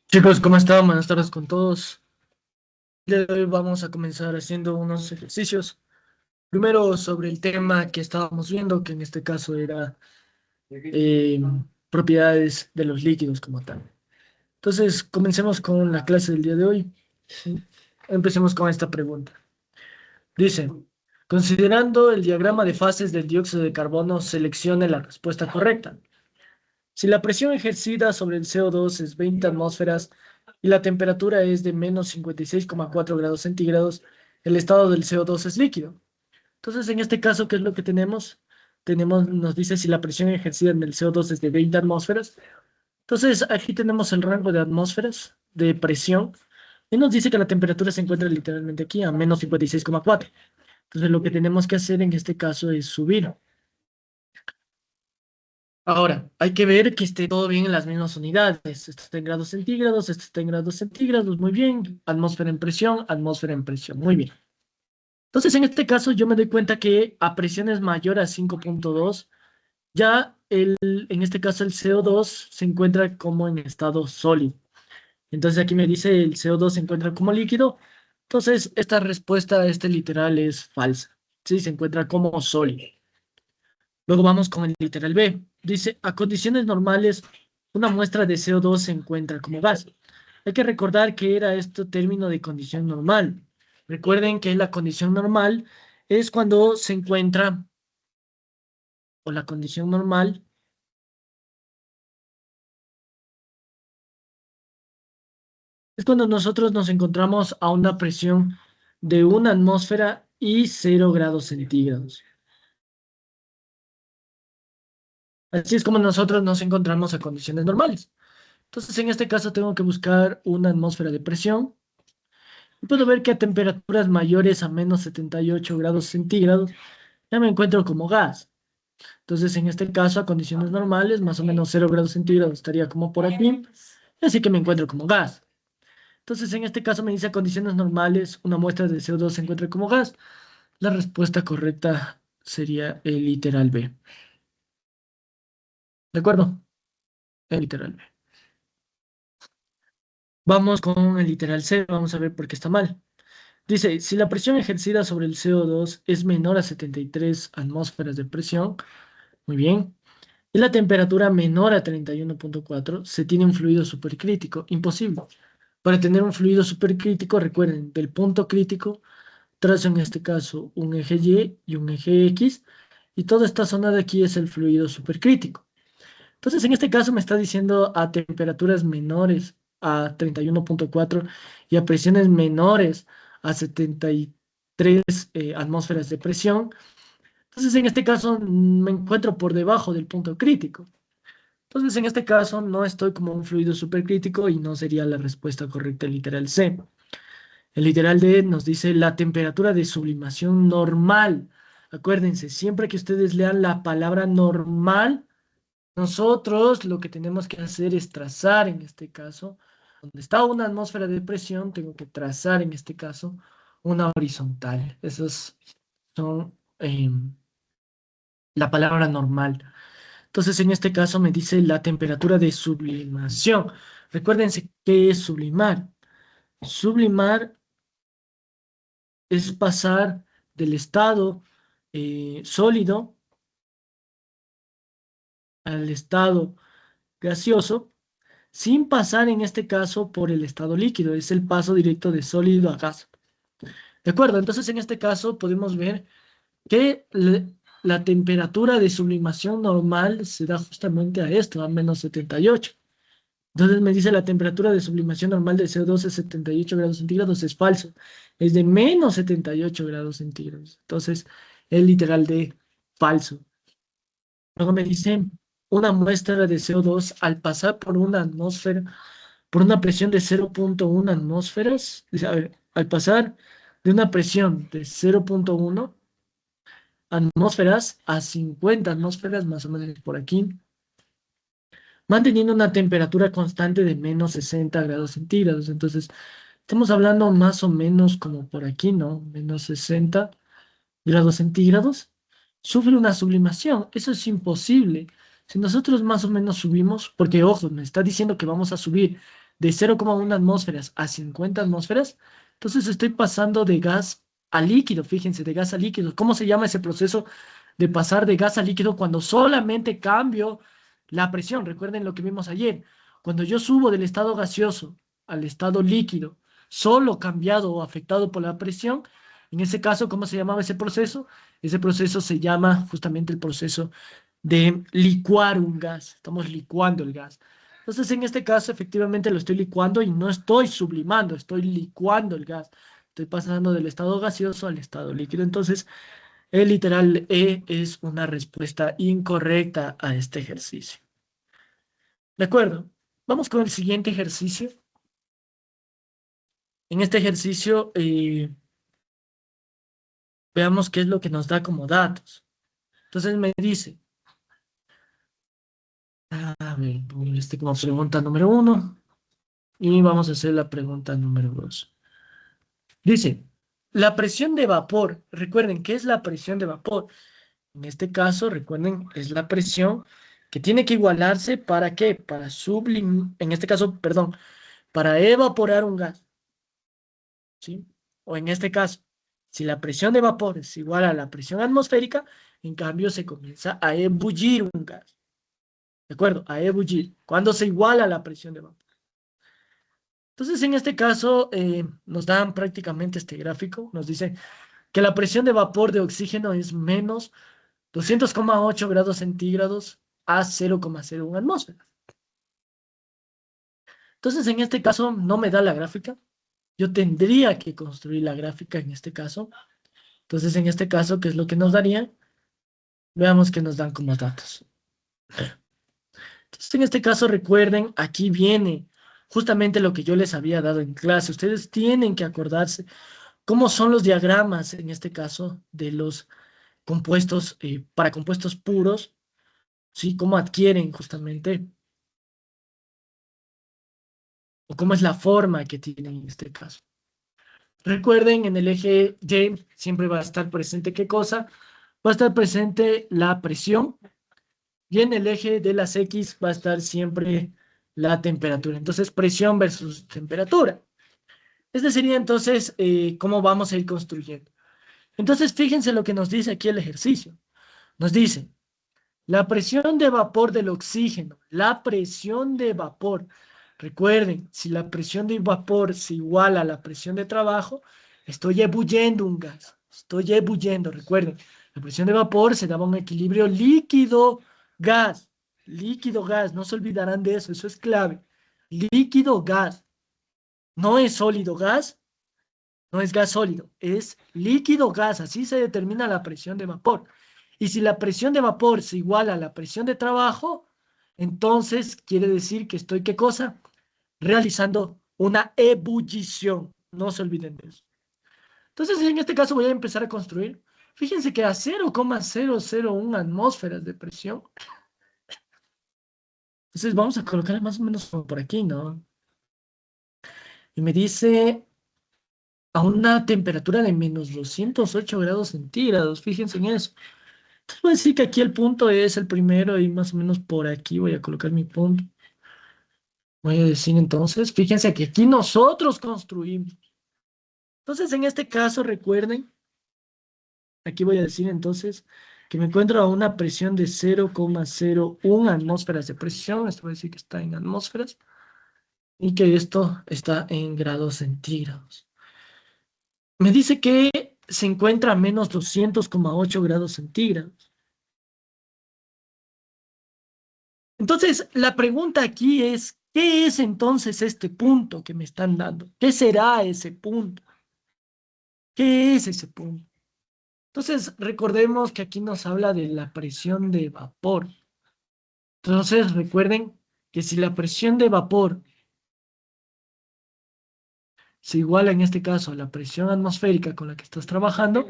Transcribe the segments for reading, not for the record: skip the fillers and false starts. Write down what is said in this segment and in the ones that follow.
Chicos, ¿cómo están? Buenas tardes con todos. El día de hoy vamos a comenzar haciendo unos ejercicios. Primero sobre el tema que estábamos viendo, que en este caso era eh, propiedades de los líquidos como tal. Entonces, comencemos con la clase del día de hoy. Empecemos con esta pregunta. Dice, considerando el diagrama de fases del dióxido de carbono, seleccione la respuesta correcta. Si la presión ejercida sobre el CO2 es 20 atmósferas y la temperatura es de menos 56,4 grados centígrados, el estado del CO2 es líquido. Entonces, en este caso, ¿qué es lo que tenemos? Nos dice si la presión ejercida en el CO2 es de 20 atmósferas. Entonces, aquí tenemos el rango de atmósferas de presión y nos dice que la temperatura se encuentra literalmente aquí a menos 56,4. Entonces, lo que tenemos que hacer en este caso es subir. Ahora, hay que ver que esté todo bien en las mismas unidades. Esto está en grados centígrados, esto está en grados centígrados, muy bien. Atmósfera en presión, muy bien. Entonces, en este caso, yo me doy cuenta que a presiones mayor a 5,2, ya en este caso el CO2 se encuentra como en estado sólido. Entonces, aquí me dice el CO2 se encuentra como líquido. Entonces, esta respuesta a este literal es falsa. Sí, se encuentra como sólido. Luego vamos con el literal B. Dice, a condiciones normales, una muestra de CO2 se encuentra como gas. Hay que recordar que era este término de condición normal. Recuerden que la condición normal es cuando se encuentra, o la condición normal, es cuando nosotros nos encontramos a una presión de una atmósfera y 0 grados centígrados. Así es como nosotros nos encontramos a condiciones normales. Entonces, en este caso, tengo que buscar una atmósfera de presión. Y puedo ver que a temperaturas mayores a menos 78 grados centígrados ya me encuentro como gas. Entonces, en este caso, a condiciones normales, más o menos 0 grados centígrados estaría como por aquí. Así que me encuentro como gas. Entonces, en este caso me dice a condiciones normales, una muestra de CO2 se encuentra como gas. La respuesta correcta sería el literal B. ¿De acuerdo? El literal B. Vamos con el literal C. Vamos a ver por qué está mal. Dice, si la presión ejercida sobre el CO2 es menor a 73 atmósferas de presión, muy bien. Y la temperatura menor a 31,4, se tiene un fluido supercrítico. Imposible. Para tener un fluido supercrítico, recuerden, del punto crítico, trazo en este caso un eje Y un eje X, y toda esta zona de aquí es el fluido supercrítico. Entonces, en este caso me está diciendo a temperaturas menores a 31,4 y a presiones menores a 73 atmósferas de presión. Entonces, en este caso me encuentro por debajo del punto crítico. Entonces, en este caso no estoy como un fluido supercrítico y no sería la respuesta correcta el literal C. El literal D nos dice la temperatura de sublimación normal. Acuérdense, siempre que ustedes lean la palabra normal, nosotros lo que tenemos que hacer es trazar en este caso, donde está una atmósfera de presión, tengo que trazar en este caso una horizontal. Esas son la palabra normal. Entonces, en este caso me dice la temperatura de sublimación. Recuérdense qué es sublimar. Sublimar es pasar del estado sólido al estado gaseoso sin pasar en este caso por el estado líquido. Es el paso directo de sólido a gas. ¿De acuerdo? Entonces, en este caso podemos ver que la temperatura de sublimación normal se da justamente a esto, a menos 78. Entonces me dice la temperatura de sublimación normal de CO2 es 78 grados centígrados, es falso, es de menos 78 grados centígrados. Entonces es literal de falso. Luego me dice una muestra de CO2 al pasar por una atmósfera, por una presión de 0,1 atmósferas, a ver, al pasar de una presión de 0,1 atmósferas a 50 atmósferas, más o menos por aquí, manteniendo una temperatura constante de menos 60 grados centígrados. Entonces, estamos hablando más o menos como por aquí, ¿no? Menos 60 grados centígrados. Sufre una sublimación. Eso es imposible. Si nosotros más o menos subimos, porque ojo, me está diciendo que vamos a subir de 0,1 atmósferas a 50 atmósferas, entonces estoy pasando de gas a líquido, fíjense, de gas a líquido. ¿Cómo se llama ese proceso de pasar de gas a líquido cuando solamente cambio la presión? Recuerden lo que vimos ayer. Cuando yo subo del estado gaseoso al estado líquido, solo cambiado o afectado por la presión, en ese caso, ¿cómo se llamaba ese proceso? Ese proceso se llama justamente el proceso de licuar un gas. Estamos licuando el gas. Entonces, en este caso, efectivamente lo estoy licuando y no estoy sublimando, estoy licuando el gas. Estoy pasando del estado gaseoso al estado líquido. Entonces, el literal E es una respuesta incorrecta a este ejercicio. ¿De acuerdo? Vamos con el siguiente ejercicio. En este ejercicio, veamos qué es lo que nos da como datos. Entonces me dice, a ver, pongo este como pregunta número 1 y vamos a hacer la pregunta número 2. Dice, la presión de vapor, recuerden, ¿qué es la presión de vapor? En este caso, recuerden, es la presión que tiene que igualarse ¿para qué? Para sublim, en este caso, perdón, para evaporar un gas, ¿sí? O en este caso, si la presión de vapor es igual a la presión atmosférica, en cambio se comienza a ebullir un gas, ¿de acuerdo? A ebullir, cuando se iguala la presión de vapor. Entonces, en este caso, nos dan prácticamente este gráfico, nos dice que la presión de vapor de oxígeno es menos 200,8 grados centígrados a 0,01 atmósferas. Entonces, en este caso, no me da la gráfica. Yo tendría que construir la gráfica en este caso. Entonces, en este caso, ¿qué es lo que nos daría? Veamos qué nos dan como datos. Entonces, en este caso, recuerden, aquí viene justamente lo que yo les había dado en clase. Ustedes tienen que acordarse cómo son los diagramas, en este caso, de los compuestos, para compuestos puros, ¿sí? Cómo adquieren justamente, o cómo es la forma que tienen en este caso. Recuerden, en el eje Y siempre va a estar presente, ¿qué cosa? Va a estar presente la presión y en el eje de las X va a estar siempre la temperatura. Entonces, presión versus temperatura. Este sería entonces cómo vamos a ir construyendo. Entonces, fíjense lo que nos dice aquí el ejercicio. Nos dice, la presión de vapor del oxígeno, la presión de vapor. Recuerden, si la presión de vapor se iguala a la presión de trabajo, estoy ebulliendo un gas. Estoy ebulliendo, recuerden. La presión de vapor se daba un equilibrio líquido-gas. Líquido-gas, no se olvidarán de eso, eso es clave. Líquido-gas. No es sólido-gas, no es gas sólido, es líquido-gas, así se determina la presión de vapor. Y si la presión de vapor se iguala a la presión de trabajo, entonces quiere decir que estoy, ¿qué cosa? Realizando una ebullición. No se olviden de eso. Entonces, en este caso voy a empezar a construir. Fíjense que a 0,001 atmósferas de presión. Entonces vamos a colocar más o menos por aquí, ¿no? Y me dice a una temperatura de menos 208 grados centígrados. Fíjense en eso. Entonces voy a decir que aquí el punto es el primero y más o menos por aquí voy a colocar mi punto. Voy a decir entonces, fíjense que aquí nosotros construimos. Entonces, en este caso, recuerden, aquí voy a decir entonces que me encuentro a una presión de 0,01 atmósferas de presión. Esto va a decir que está en atmósferas y que esto está en grados centígrados. Me dice que se encuentra a menos 200,8 grados centígrados. Entonces, la pregunta aquí es, ¿qué es entonces este punto que me están dando? ¿Qué será ese punto? ¿Qué es ese punto? Entonces, recordemos que aquí nos habla de la presión de vapor. Entonces, recuerden que si la presión de vapor se iguala en este caso a la presión atmosférica con la que estás trabajando,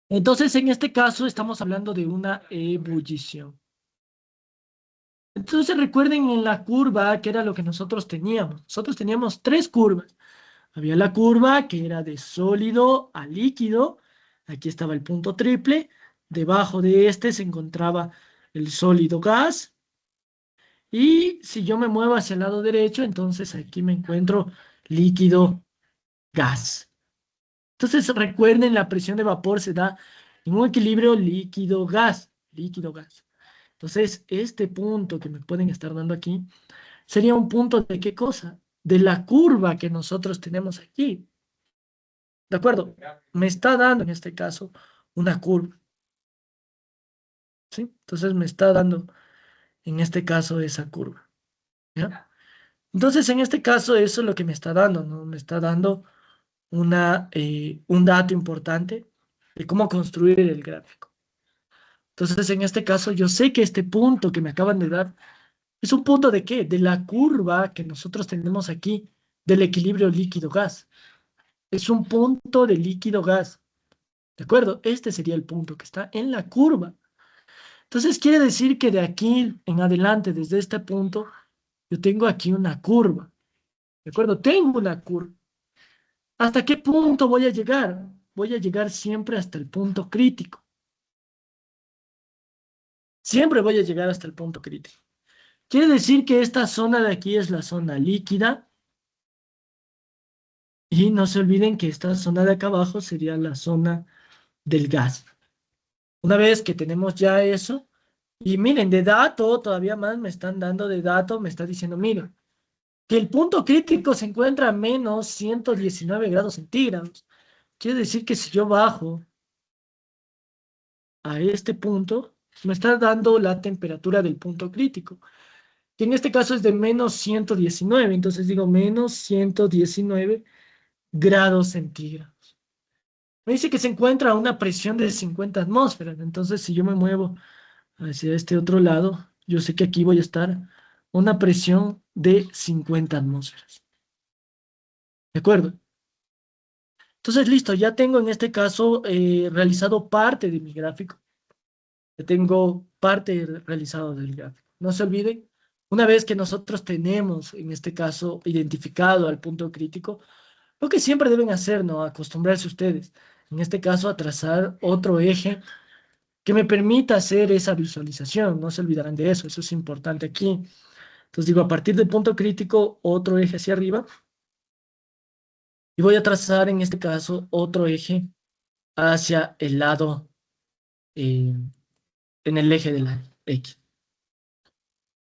entonces en este caso estamos hablando de una ebullición. Entonces recuerden en la curva que era lo que nosotros teníamos. Nosotros teníamos tres curvas. Había la curva que era de sólido a líquido. Aquí estaba el punto triple. Debajo de este se encontraba el sólido gas. Y si yo me muevo hacia el lado derecho, entonces aquí me encuentro líquido, gas. Entonces recuerden, la presión de vapor se da en un equilibrio líquido-gas, líquido-gas. Entonces, este punto que me pueden estar dando aquí sería un punto de qué cosa? De la curva que nosotros tenemos aquí. ¿De acuerdo? Me está dando en este caso una curva, ¿sí? Entonces me está dando en este caso esa curva, ¿ya? Entonces en este caso eso es lo que me está dando, ¿no? Me está dando un dato importante de cómo construir el gráfico. Entonces en este caso yo sé que este punto que me acaban de dar es un punto de qué? De la curva que nosotros tenemos aquí del equilibrio líquido-gas. Es un punto de líquido-gas. ¿De acuerdo? Este sería el punto que está en la curva. Entonces quiere decir que de aquí en adelante, desde este punto, yo tengo aquí una curva. ¿De acuerdo? Tengo una curva. ¿Hasta qué punto voy a llegar? Voy a llegar siempre hasta el punto crítico. Siempre voy a llegar hasta el punto crítico. Quiere decir que esta zona de aquí es la zona líquida. Y no se olviden que esta zona de acá abajo sería la zona del gas. Una vez que tenemos ya eso, y miren, de dato, todavía más me están dando de dato, me está diciendo, miren, que el punto crítico se encuentra a menos 119 grados centígrados. Quiere decir que si yo bajo a este punto, me está dando la temperatura del punto crítico, que en este caso es de menos 119, entonces digo menos 119 grados centígrados. Me dice que se encuentra a una presión de 50 atmósferas, entonces si yo me muevo hacia este otro lado, yo sé que aquí voy a estar a una presión de 50 atmósferas. ¿De acuerdo? Entonces, listo, ya tengo en este caso realizado parte de mi gráfico. Ya tengo parte realizado del gráfico. No se olviden, una vez que nosotros tenemos, en este caso, identificado al punto crítico, lo que siempre deben hacer, ¿no? Acostumbrarse ustedes, en este caso, a trazar otro eje que me permita hacer esa visualización. No se olvidarán de eso, eso es importante aquí. Entonces digo, a partir del punto crítico, otro eje hacia arriba, y voy a trazar en este caso otro eje hacia el lado, eh, en el eje de la X.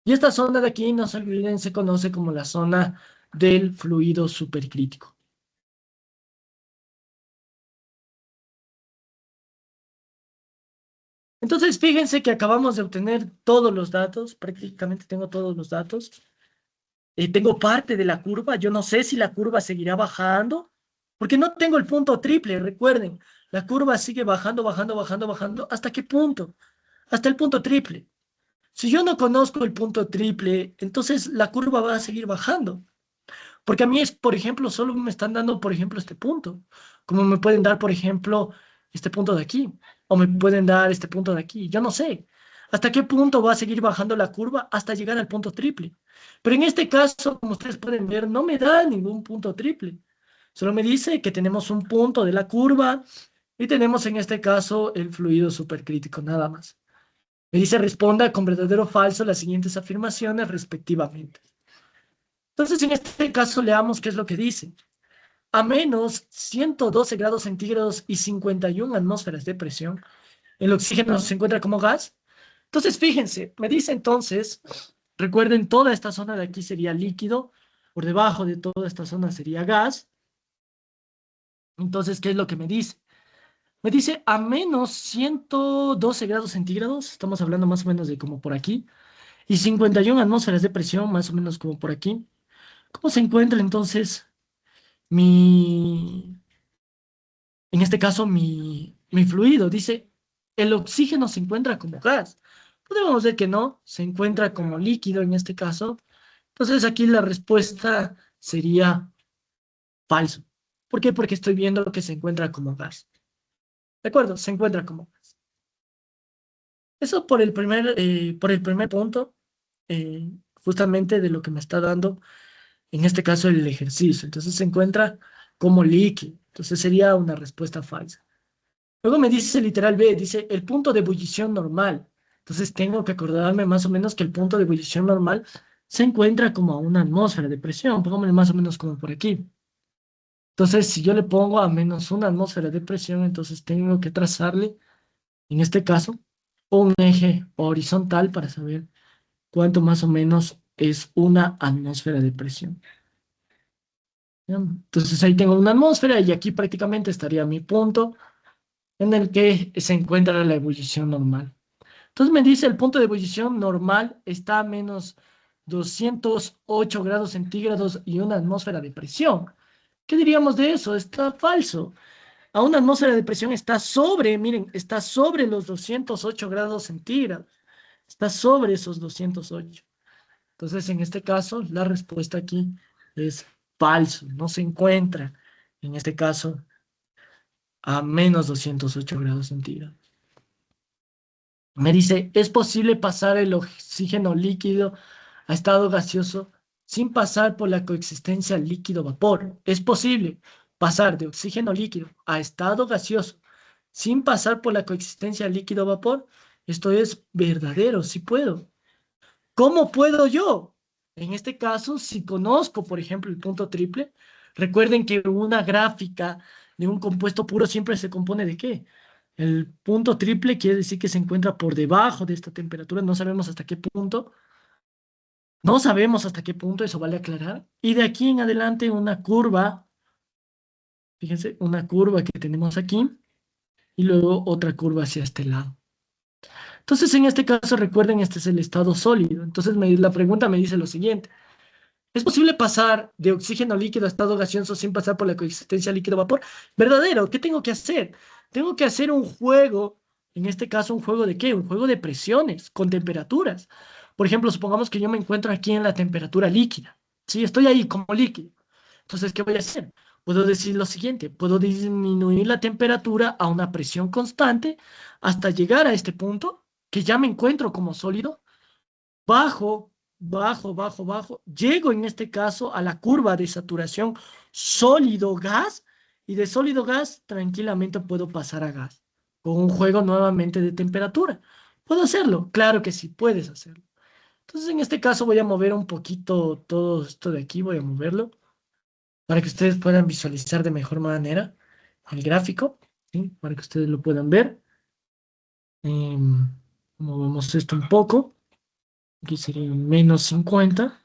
Y esta zona de aquí, no se olviden, se conoce como la zona del fluido supercrítico. Entonces, fíjense que acabamos de obtener todos los datos, prácticamente tengo todos los datos. Tengo parte de la curva, yo no sé si la curva seguirá bajando, porque no tengo el punto triple, recuerden, la curva sigue bajando, bajando, bajando, bajando, ¿hasta qué punto? Hasta el punto triple. Si yo no conozco el punto triple, entonces la curva va a seguir bajando. Porque a mí es, por ejemplo, solo me están dando, por ejemplo, este punto. Como me pueden dar, por ejemplo, este punto de aquí. O me pueden dar este punto de aquí. Yo no sé. ¿Hasta qué punto va a seguir bajando la curva hasta llegar al punto triple? Pero en este caso, como ustedes pueden ver, no me da ningún punto triple. Solo me dice que tenemos un punto de la curva y tenemos en este caso el fluido supercrítico, nada más. Me dice responda con verdadero o falso las siguientes afirmaciones respectivamente. Entonces, en este caso, leamos qué es lo que dice. A menos 112 grados centígrados y 51 atmósferas de presión, el oxígeno se encuentra como gas. Entonces, fíjense, me dice entonces, recuerden, toda esta zona de aquí sería líquido, por debajo de toda esta zona sería gas. Entonces, ¿qué es lo que me dice? Me dice a menos 112 grados centígrados, estamos hablando más o menos de como por aquí, y 51 atmósferas de presión, más o menos como por aquí. ¿Cómo se encuentra entonces mi, en este caso, mi fluido? Dice, el oxígeno se encuentra como gas. Podemos ver que no, se encuentra como líquido en este caso. Entonces aquí la respuesta sería falso. ¿Por qué? Porque estoy viendo que se encuentra como gas. ¿De acuerdo? Se encuentra como gas. Eso por el primer punto, justamente de lo que me está dando, en este caso, el ejercicio. Entonces se encuentra como líquido. Entonces sería una respuesta falsa. Luego me dice literal B, dice el punto de ebullición normal. Entonces tengo que acordarme más o menos que el punto de ebullición normal se encuentra como a una atmósfera de presión, pongámosle más o menos como por aquí. Entonces, si yo le pongo a menos una atmósfera de presión, entonces tengo que trazarle, en este caso, un eje horizontal para saber cuánto más o menos es una atmósfera de presión. ¿Ya? Entonces ahí tengo una atmósfera y aquí prácticamente estaría mi punto en el que se encuentra la ebullición normal. Entonces me dice el punto de ebullición normal está a menos 208 grados centígrados y una atmósfera de presión. ¿Qué diríamos de eso? Está falso. A una atmósfera de presión está sobre, miren, está sobre los 208 grados centígrados. Está sobre esos 208. Entonces, en este caso, la respuesta aquí es falso. No se encuentra, en este caso, a menos 208 grados centígrados. Me dice, ¿es posible pasar el oxígeno líquido a estado gaseoso sin pasar por la coexistencia líquido-vapor? Es posible pasar de oxígeno líquido a estado gaseoso sin pasar por la coexistencia líquido-vapor. Esto es verdadero, sí puedo. ¿Cómo puedo yo? En este caso, si conozco, por ejemplo, el punto triple, recuerden que una gráfica de un compuesto puro siempre se compone ¿de qué? El punto triple quiere decir que se encuentra por debajo de esta temperatura, no sabemos hasta qué punto, no sabemos hasta qué punto, eso vale aclarar. Y de aquí en adelante una curva, fíjense, una curva que tenemos aquí y luego otra curva hacia este lado. Entonces, en este caso, recuerden, este es el estado sólido. Entonces, la pregunta me dice lo siguiente. ¿Es posible pasar de oxígeno líquido a estado gaseoso sin pasar por la coexistencia líquido-vapor? Verdadero, ¿qué tengo que hacer? Tengo que hacer un juego, en este caso, ¿un juego de qué? Un juego de presiones, con temperaturas. Por ejemplo, supongamos que yo me encuentro aquí en la temperatura líquida. Sí, estoy ahí como líquido. Entonces, ¿qué voy a hacer? Puedo decir lo siguiente, puedo disminuir la temperatura a una presión constante hasta llegar a este punto, que ya me encuentro como sólido, bajo, bajo, llego en este caso a la curva de saturación sólido-gas y de sólido-gas tranquilamente puedo pasar a gas con un juego nuevamente de temperatura. ¿Puedo hacerlo? Claro que sí, puedes hacerlo. Entonces en este caso voy a mover un poquito todo esto de aquí, voy a moverlo para que ustedes puedan visualizar de mejor manera el gráfico, ¿sí? Para que ustedes lo puedan ver. Movemos esto un poco. Aquí sería menos 50.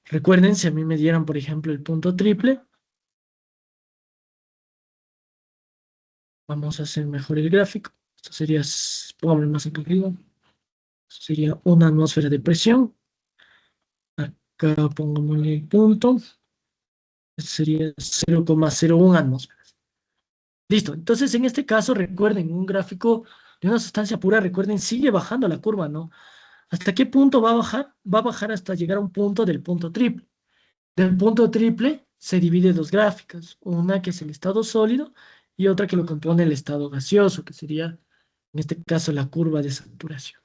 Recuerden, si a mí me dieran, por ejemplo, el punto triple, vamos a hacer mejor el gráfico. Esto sería, pongámoslo más aquí arriba, esto sería una atmósfera de presión. Acá pongámosle el punto. Esto sería 0,01 atmósferas. Listo. Entonces, en este caso, recuerden, un gráfico de una sustancia pura, recuerden, sigue bajando la curva, ¿no? ¿Hasta qué punto va a bajar? Va a bajar hasta llegar a un punto del punto triple. Del punto triple se divide dos gráficas, una que es el estado sólido y otra que lo compone el estado gaseoso, que sería, en este caso, la curva de saturación.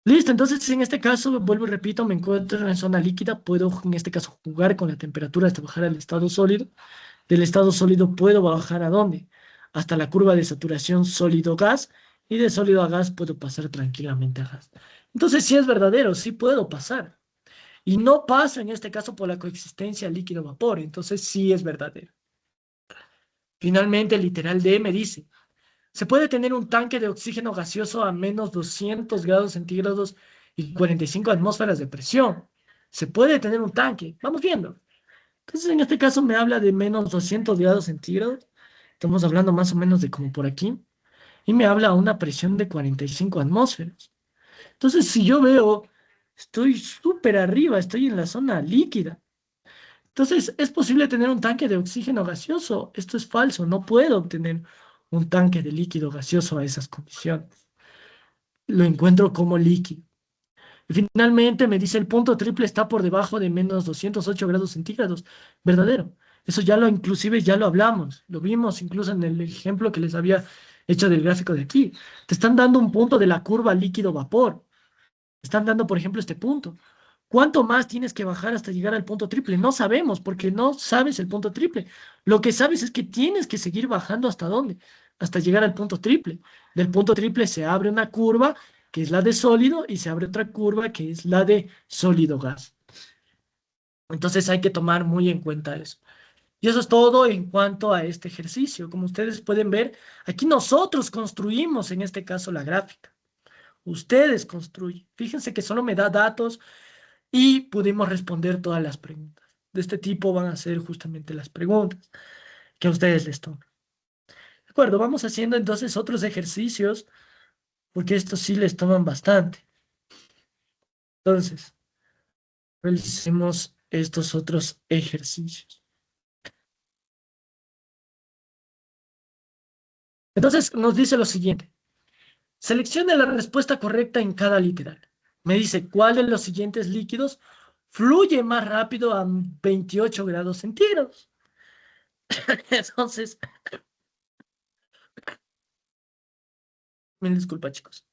Listo, entonces en este caso, vuelvo y repito, me encuentro en zona líquida, puedo en este caso jugar con la temperatura hasta bajar al estado sólido. Del estado sólido puedo bajar ¿a dónde? Hasta la curva de saturación sólido-gas y de sólido a gas puedo pasar tranquilamente a gas. Entonces, sí es verdadero, sí puedo pasar. Y no pasa en este caso por la coexistencia líquido-vapor, entonces sí es verdadero. Finalmente, el literal D me dice, se puede tener un tanque de oxígeno gaseoso a menos 200 grados centígrados y 45 atmósferas de presión. Se puede tener un tanque, vamos viendo. Entonces, en este caso me habla de menos 200 grados centígrados, estamos hablando más o menos de como por aquí, y me habla a una presión de 45 atmósferas. Entonces, si yo veo, estoy súper arriba, estoy en la zona líquida. Entonces, ¿es posible tener un tanque de oxígeno gaseoso? Esto es falso, no puedo obtener un tanque de líquido gaseoso a esas condiciones. Lo encuentro como líquido. Y finalmente me dice el punto triple está por debajo de menos 208 grados centígrados. Verdadero. Eso ya lo, inclusive ya lo hablamos, lo vimos incluso en el ejemplo que les había hecho del gráfico de aquí. Te están dando un punto de la curva líquido-vapor. Están dando, por ejemplo, este punto. ¿Cuánto más tienes que bajar hasta llegar al punto triple? No sabemos porque no sabes el punto triple. Lo que sabes es que tienes que seguir bajando hasta dónde. hasta llegar al punto triple. Del punto triple se abre una curva, que es la de sólido, y se abre otra curva, que es la de sólido gas. Entonces hay que tomar muy en cuenta eso. Y eso es todo en cuanto a este ejercicio. Como ustedes pueden ver, aquí nosotros construimos, en este caso, la gráfica. Ustedes construyen. Fíjense que solo me da datos y pudimos responder todas las preguntas. De este tipo van a ser justamente las preguntas que a ustedes les toman. De acuerdo, vamos haciendo entonces otros ejercicios, porque estos sí les toman bastante. Entonces, realicemos estos otros ejercicios. Entonces, nos dice lo siguiente. Seleccione la respuesta correcta en cada literal. Me dice, ¿cuál de los siguientes líquidos fluye más rápido a 28 grados centígrados? Entonces, me disculpa, chicos.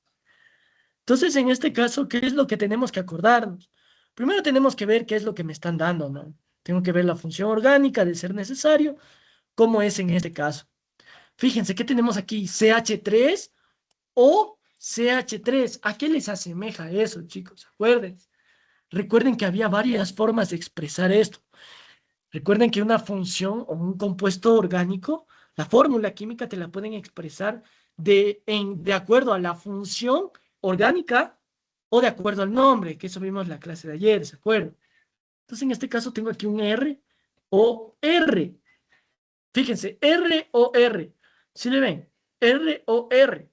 Entonces, en este caso, ¿qué es lo que tenemos que acordarnos? Primero tenemos que ver qué es lo que me están dando, ¿no? Tengo que ver la función orgánica de ser necesario, cómo es en este caso. Fíjense, ¿qué tenemos aquí? CH3 o CH3. ¿A qué les asemeja eso, chicos? Acuérdense. Recuerden que había varias formas de expresar esto. Recuerden que una función o un compuesto orgánico, la fórmula química te la pueden expresar de acuerdo a la función orgánica o de acuerdo al nombre, que eso vimos en la clase de ayer, ¿se acuerdan? Entonces, en este caso tengo aquí un R o R. Fíjense, R o R. ¿Sí le ven? R o R.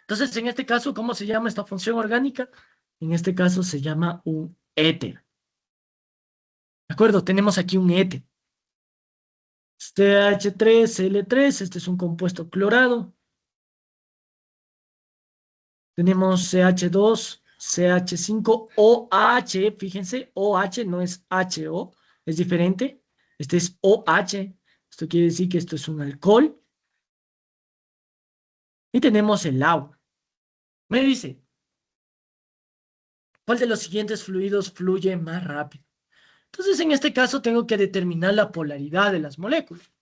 Entonces, en este caso, ¿cómo se llama esta función orgánica? En este caso se llama un éter. ¿De acuerdo? Tenemos aquí un éter. CH3Cl3, este es un compuesto clorado. Tenemos CH2, CH5OH, fíjense, OH no es HO, es diferente. Este es OH, esto quiere decir que esto es un alcohol. Y tenemos el agua. Me dice, ¿cuál de los siguientes fluidos fluye más rápido? Entonces, en este caso, tengo que determinar la polaridad de las moléculas.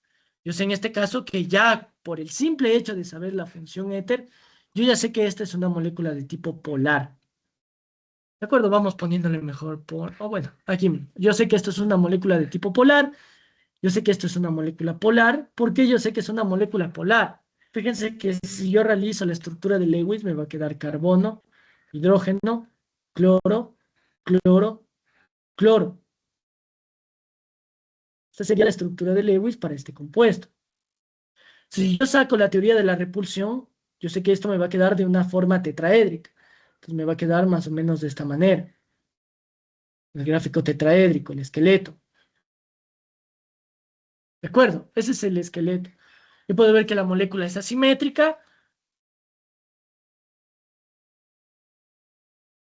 Yo sé en este caso que ya por el simple hecho de saber la función éter, yo ya sé que esta es una molécula de tipo polar. ¿De acuerdo? Vamos poniéndole mejor por... O bueno, aquí yo sé que esto es una molécula de tipo polar. Yo sé que esto es una molécula polar. ¿Por qué yo sé que es una molécula polar? Fíjense que si yo realizo la estructura de Lewis, me va a quedar carbono, hidrógeno, cloro, cloro, cloro. Esta sería la estructura de Lewis para este compuesto. Si yo saco la teoría de la repulsión, yo sé que esto me va a quedar de una forma tetraédrica. Entonces me va a quedar más o menos de esta manera. El gráfico tetraédrico, el esqueleto. ¿De acuerdo? Ese es el esqueleto. Yo puedo ver que la molécula es asimétrica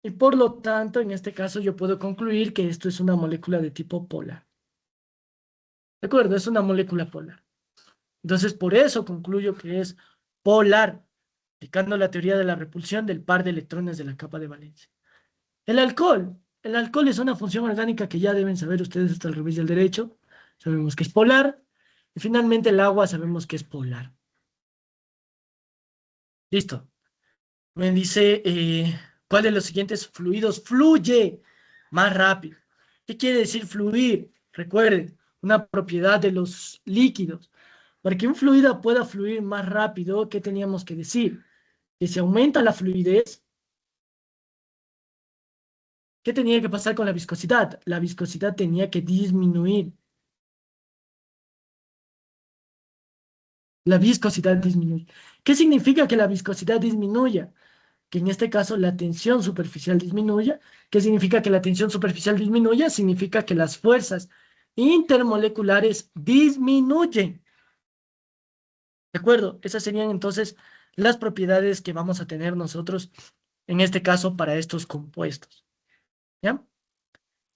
y por lo tanto, en este caso, yo puedo concluir que esto es una molécula de tipo polar. ¿De acuerdo? Es una molécula polar. Entonces, por eso concluyo que es polar, aplicando la teoría de la repulsión del par de electrones de la capa de valencia. El alcohol. El alcohol es una función orgánica que ya deben saber ustedes hasta el revés del derecho. Sabemos que es polar. Y finalmente el agua sabemos que es polar. Listo. Me dice, ¿cuál de los siguientes fluidos fluye más rápido? ¿Qué quiere decir fluir? Recuerden, una propiedad de los líquidos. Para que un fluido pueda fluir más rápido, ¿qué teníamos que decir? Que si aumenta la fluidez, ¿qué tenía que pasar con la viscosidad? La viscosidad tenía que disminuir. La viscosidad disminuye. ¿Qué significa que la viscosidad disminuya? Que en este caso la tensión superficial disminuya. ¿Qué significa que la tensión superficial disminuya? Significa que las fuerzas intermoleculares disminuyen. ¿De acuerdo? Esas serían entonces las propiedades que vamos a tener nosotros, en este caso, para estos compuestos. ¿Ya?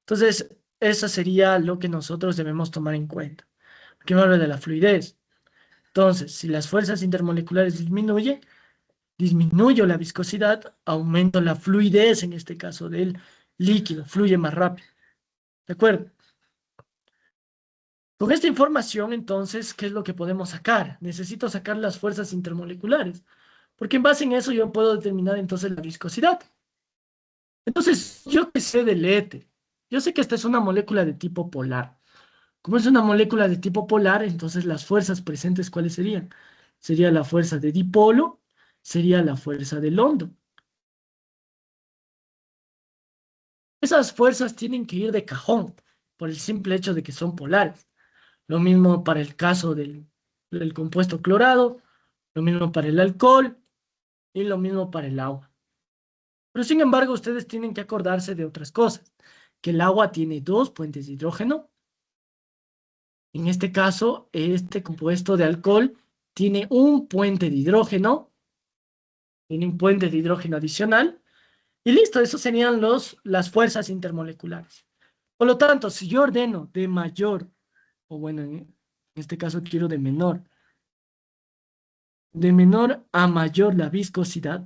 Entonces, eso sería lo que nosotros debemos tomar en cuenta. Aquí me habla de la fluidez. Entonces, si las fuerzas intermoleculares disminuyen, disminuyo la viscosidad, aumento la fluidez, en este caso del líquido, fluye más rápido. ¿De acuerdo? Con esta información, entonces, ¿qué es lo que podemos sacar? Necesito sacar las fuerzas intermoleculares, porque en base en eso yo puedo determinar entonces la viscosidad. Entonces, yo que sé del éter, yo sé que esta es una molécula de tipo polar. Como es una molécula de tipo polar, entonces las fuerzas presentes, ¿cuáles serían? Sería la fuerza de dipolo, sería la fuerza del hondo. Esas fuerzas tienen que ir de cajón, por el simple hecho de que son polares. Lo mismo para el caso del compuesto clorado, lo mismo para el alcohol y lo mismo para el agua. Pero sin embargo, ustedes tienen que acordarse de otras cosas, que el agua tiene dos puentes de hidrógeno. En este caso, este compuesto de alcohol tiene un puente de hidrógeno, tiene un puente de hidrógeno adicional, y listo, esos serían las fuerzas intermoleculares. Por lo tanto, si yo ordeno de mayor, o bueno, en este caso quiero de menor a mayor la viscosidad,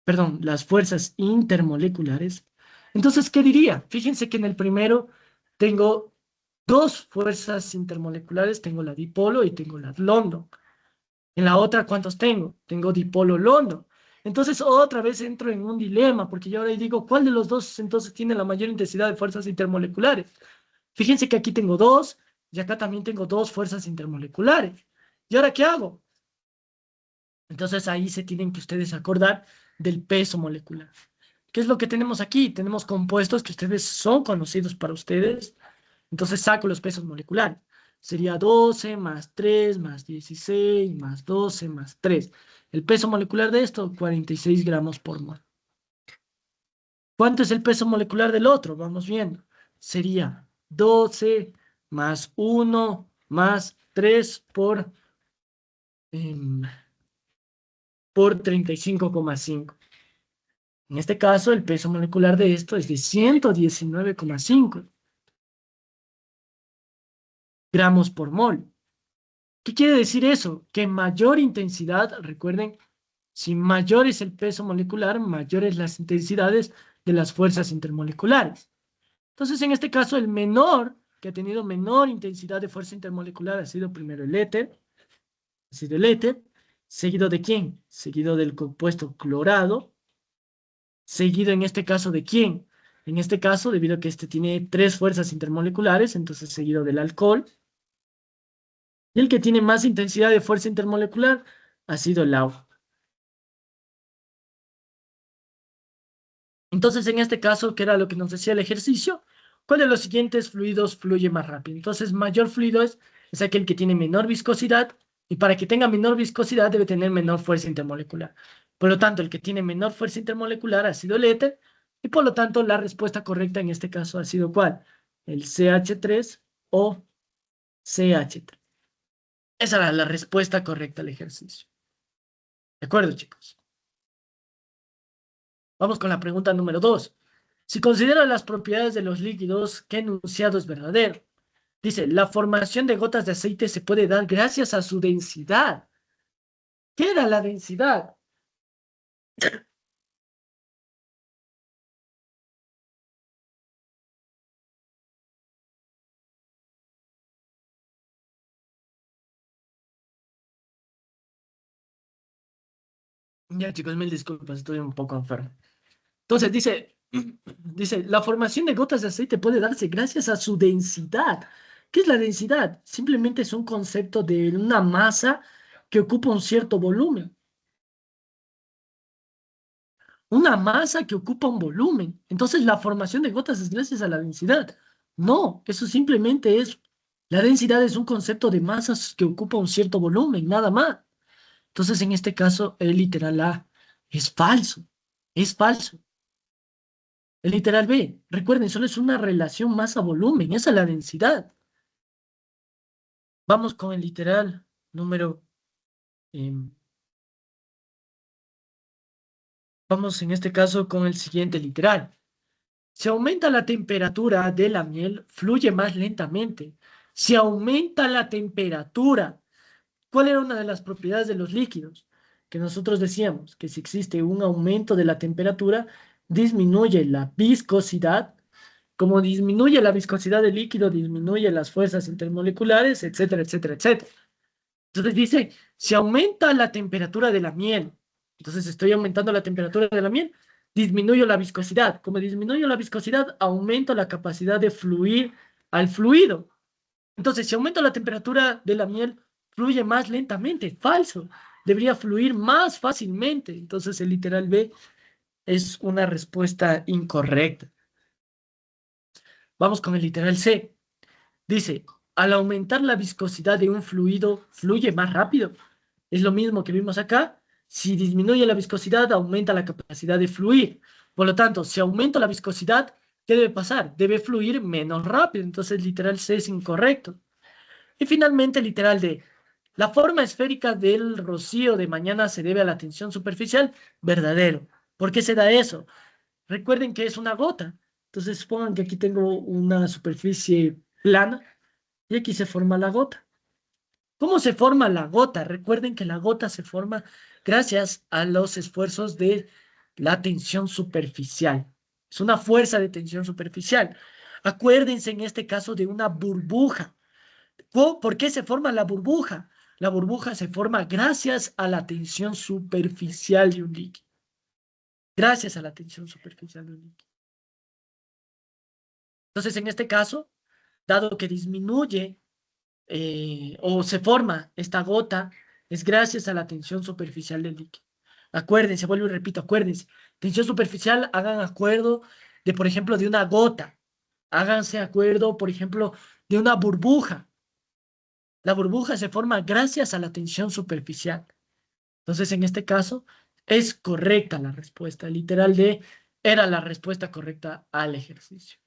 perdón, las fuerzas intermoleculares, entonces, ¿qué diría? Fíjense que en el primero tengo dos fuerzas intermoleculares, tengo la dipolo y tengo la London. En la otra, ¿cuántos tengo? Tengo dipolo London. Entonces, otra vez entro en un dilema, porque yo ahora digo, ¿cuál de los dos entonces tiene la mayor intensidad de fuerzas intermoleculares? Fíjense que aquí tengo dos, y acá también tengo dos fuerzas intermoleculares. ¿Y ahora qué hago? Entonces ahí se tienen que ustedes acordar del peso molecular. ¿Qué es lo que tenemos aquí? Tenemos compuestos que ustedes son conocidos para ustedes. Entonces saco los pesos moleculares. Sería 12 más 3 más 16 más 12 más 3. El peso molecular de esto, 46 gramos por mol. ¿Cuánto es el peso molecular del otro? Vamos viendo. Sería 12 más 1 más 3 por 35,5. En este caso, el peso molecular de esto es de 119,5 gramos por mol. ¿Qué quiere decir eso? Que mayor intensidad, recuerden, si mayor es el peso molecular, mayores las intensidades de las fuerzas intermoleculares. Entonces, en este caso, el menor, que ha tenido menor intensidad de fuerza intermolecular, ha sido primero el éter, ha sido el éter, seguido de quién? Seguido del compuesto clorado, seguido en este caso de quién. En este caso, debido a que este tiene tres fuerzas intermoleculares, entonces seguido del alcohol. Y el que tiene más intensidad de fuerza intermolecular ha sido el agua. Entonces, en este caso, que era lo que nos decía el ejercicio, ¿cuál de los siguientes fluidos fluye más rápido? Entonces, mayor fluido es aquel que tiene menor viscosidad, y para que tenga menor viscosidad debe tener menor fuerza intermolecular. Por lo tanto, el que tiene menor fuerza intermolecular ha sido el éter, y por lo tanto, la respuesta correcta en este caso ha sido ¿cuál? El CH3 o CH3. Esa era la respuesta correcta al ejercicio. ¿De acuerdo, chicos? Vamos con la pregunta número 2. Si considera las propiedades de los líquidos, ¿qué enunciado es verdadero? Dice, la formación de gotas de aceite se puede dar gracias a su densidad. ¿Qué era la densidad? Ya, chicos, mil disculpas, estoy un poco enfermo. Entonces, dice, la formación de gotas de aceite puede darse gracias a su densidad. ¿Qué es la densidad? Simplemente es un concepto de una masa que ocupa un cierto volumen. Una masa que ocupa un volumen. Entonces la formación de gotas es gracias a la densidad. No, eso simplemente es, la densidad es un concepto de masas que ocupa un cierto volumen, nada más. Entonces en este caso el literal A es falso, es falso. El literal B, recuerden, solo es una relación masa-volumen, esa es la densidad. Vamos con el literal número, em, vamos en este caso con el siguiente literal. Si aumenta la temperatura de la miel, fluye más lentamente. Si aumenta la temperatura, ¿cuál era una de las propiedades de los líquidos? Que nosotros decíamos que si existe un aumento de la temperatura, disminuye la viscosidad Como disminuye la viscosidad del líquido, disminuye las fuerzas intermoleculares, etcétera, etcétera, etcétera. Entonces dice, si aumenta la temperatura de la miel, entonces estoy aumentando la temperatura de la miel, disminuyo la viscosidad. Como disminuyo la viscosidad, aumento la capacidad de fluir al fluido. Entonces, si aumento la temperatura de la miel, fluye más lentamente. Falso. Debería fluir más fácilmente. Entonces, el literal B es una respuesta incorrecta. Vamos con el literal C. Dice, al aumentar la viscosidad de un fluido, fluye más rápido. Es lo mismo que vimos acá. Si disminuye la viscosidad, aumenta la capacidad de fluir. Por lo tanto, si aumento la viscosidad, ¿qué debe pasar? Debe fluir menos rápido. Entonces, literal C es incorrecto. Y finalmente, literal D. La forma esférica del rocío de mañana se debe a la tensión superficial. Verdadero. ¿Por qué se da eso? Recuerden que es una gota. Entonces, supongan que aquí tengo una superficie plana y aquí se forma la gota. ¿Cómo se forma la gota? Recuerden que la gota se forma gracias a los esfuerzos de la tensión superficial. Es una fuerza de tensión superficial. Acuérdense en este caso de una burbuja. ¿Por qué se forma la burbuja? La burbuja se forma gracias a la tensión superficial de un líquido. Gracias a la tensión superficial de un líquido. Entonces, en este caso, dado que disminuye o se forma esta gota, es gracias a la tensión superficial del líquido. Acuérdense, vuelvo y repito, acuérdense. Tensión superficial, hagan acuerdo de, por ejemplo, de una gota. Háganse acuerdo, por ejemplo, de una burbuja. La burbuja se forma gracias a la tensión superficial. Entonces, en este caso, es correcta la respuesta. Literal de era la respuesta correcta al ejercicio.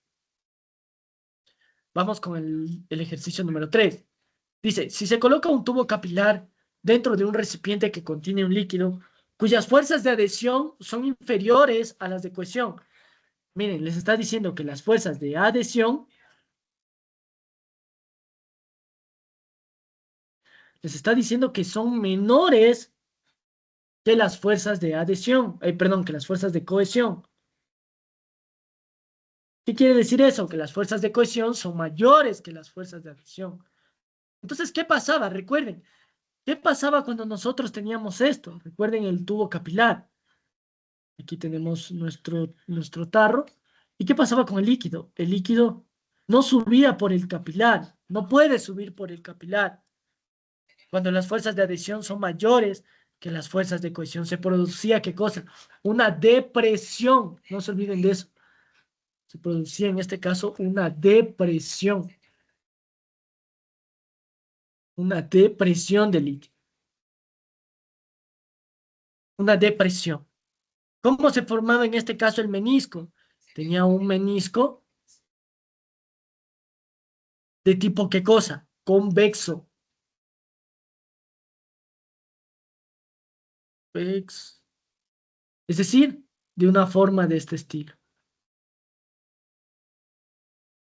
Vamos con el ejercicio número 3. Dice, si se coloca un tubo capilar dentro de un recipiente que contiene un líquido cuyas fuerzas de adhesión son inferiores a las de cohesión. Miren, les está diciendo que las fuerzas de adhesión, les está diciendo que son menores que las fuerzas de adhesión, perdón, que las fuerzas de cohesión. ¿Qué quiere decir eso? Que las fuerzas de cohesión son mayores que las fuerzas de adhesión. Entonces, ¿qué pasaba? Recuerden, ¿qué pasaba cuando nosotros teníamos esto? Recuerden el tubo capilar. Aquí tenemos nuestro tarro. ¿Y qué pasaba con el líquido? El líquido no subía por el capilar, no puede subir por el capilar. Cuando las fuerzas de adhesión son mayores que las fuerzas de cohesión, se producía, ¿qué cosa? Una depresión. No se olviden de eso. Se producía en este caso una depresión. Una depresión del líquido. Una depresión. ¿Cómo se formaba en este caso el menisco? Tenía un menisco de tipo, ¿qué cosa? Convexo. Es decir, de una forma de este estilo.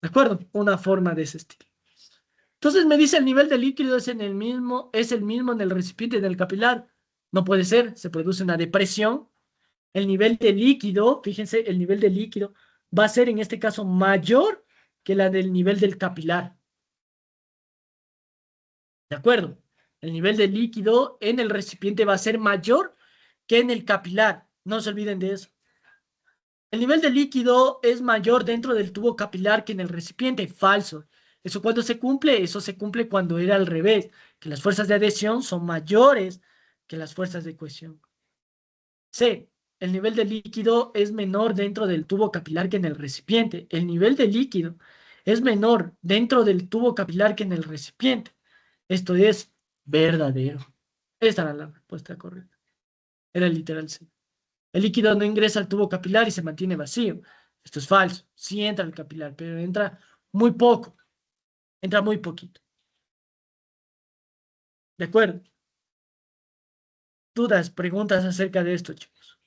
¿De acuerdo? Una forma de ese estilo. Entonces me dice el nivel de líquido es el mismo en el recipiente del capilar. No puede ser, se produce una depresión. El nivel de líquido, fíjense, el nivel de líquido va a ser en este caso mayor que la del nivel del capilar. ¿De acuerdo? El nivel de líquido en el recipiente va a ser mayor que en el capilar. No se olviden de eso. El nivel de líquido es mayor dentro del tubo capilar que en el recipiente. Falso. ¿Eso cuando se cumple? Eso se cumple cuando era al revés, que las fuerzas de adhesión son mayores que las fuerzas de cohesión. C. El nivel de líquido es menor dentro del tubo capilar que en el recipiente. El nivel de líquido es menor dentro del tubo capilar que en el recipiente. Esto es verdadero. Esta era la respuesta correcta. Era literal C. El líquido no ingresa al tubo capilar y se mantiene vacío. Esto es falso. Sí entra al capilar, pero entra muy poco. Entra muy poquito. ¿De acuerdo? Dudas, preguntas acerca de esto, chicos.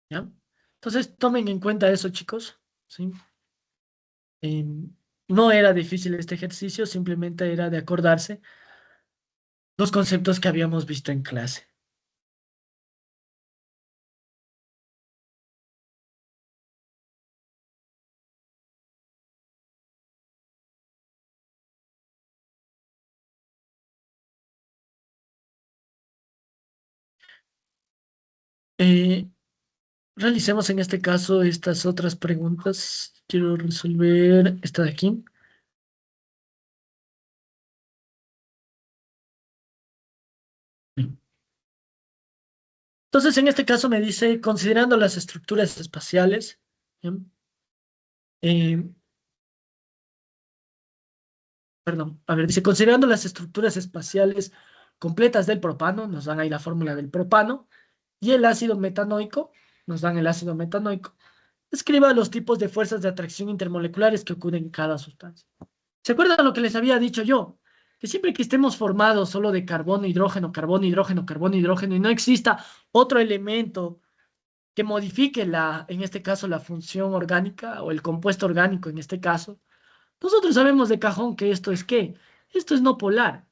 ¿Ya? Entonces, tomen en cuenta eso, chicos. ¿Sí? No era difícil este ejercicio, simplemente era de acordarse los conceptos que habíamos visto en clase. Eh, Realicemos en este caso estas otras preguntas. Quiero resolver esta de aquí. Entonces, en este caso me dice, considerando las estructuras espaciales, ¿bien? Eh, perdón, a ver, dice, considerando las estructuras espaciales completas del propano, nos dan ahí la fórmula del propano, y el ácido metanoico, nos dan el ácido metanoico. Escriba los tipos de fuerzas de atracción intermoleculares que ocurren en cada sustancia. ¿Se acuerdan lo que les había dicho yo? Que siempre que estemos formados solo de carbono, hidrógeno, carbono, hidrógeno, carbono, hidrógeno, y no exista otro elemento que modifique en este caso, la función orgánica o el compuesto orgánico en este caso, nosotros sabemos de cajón que esto es ¿qué? Esto es no polar.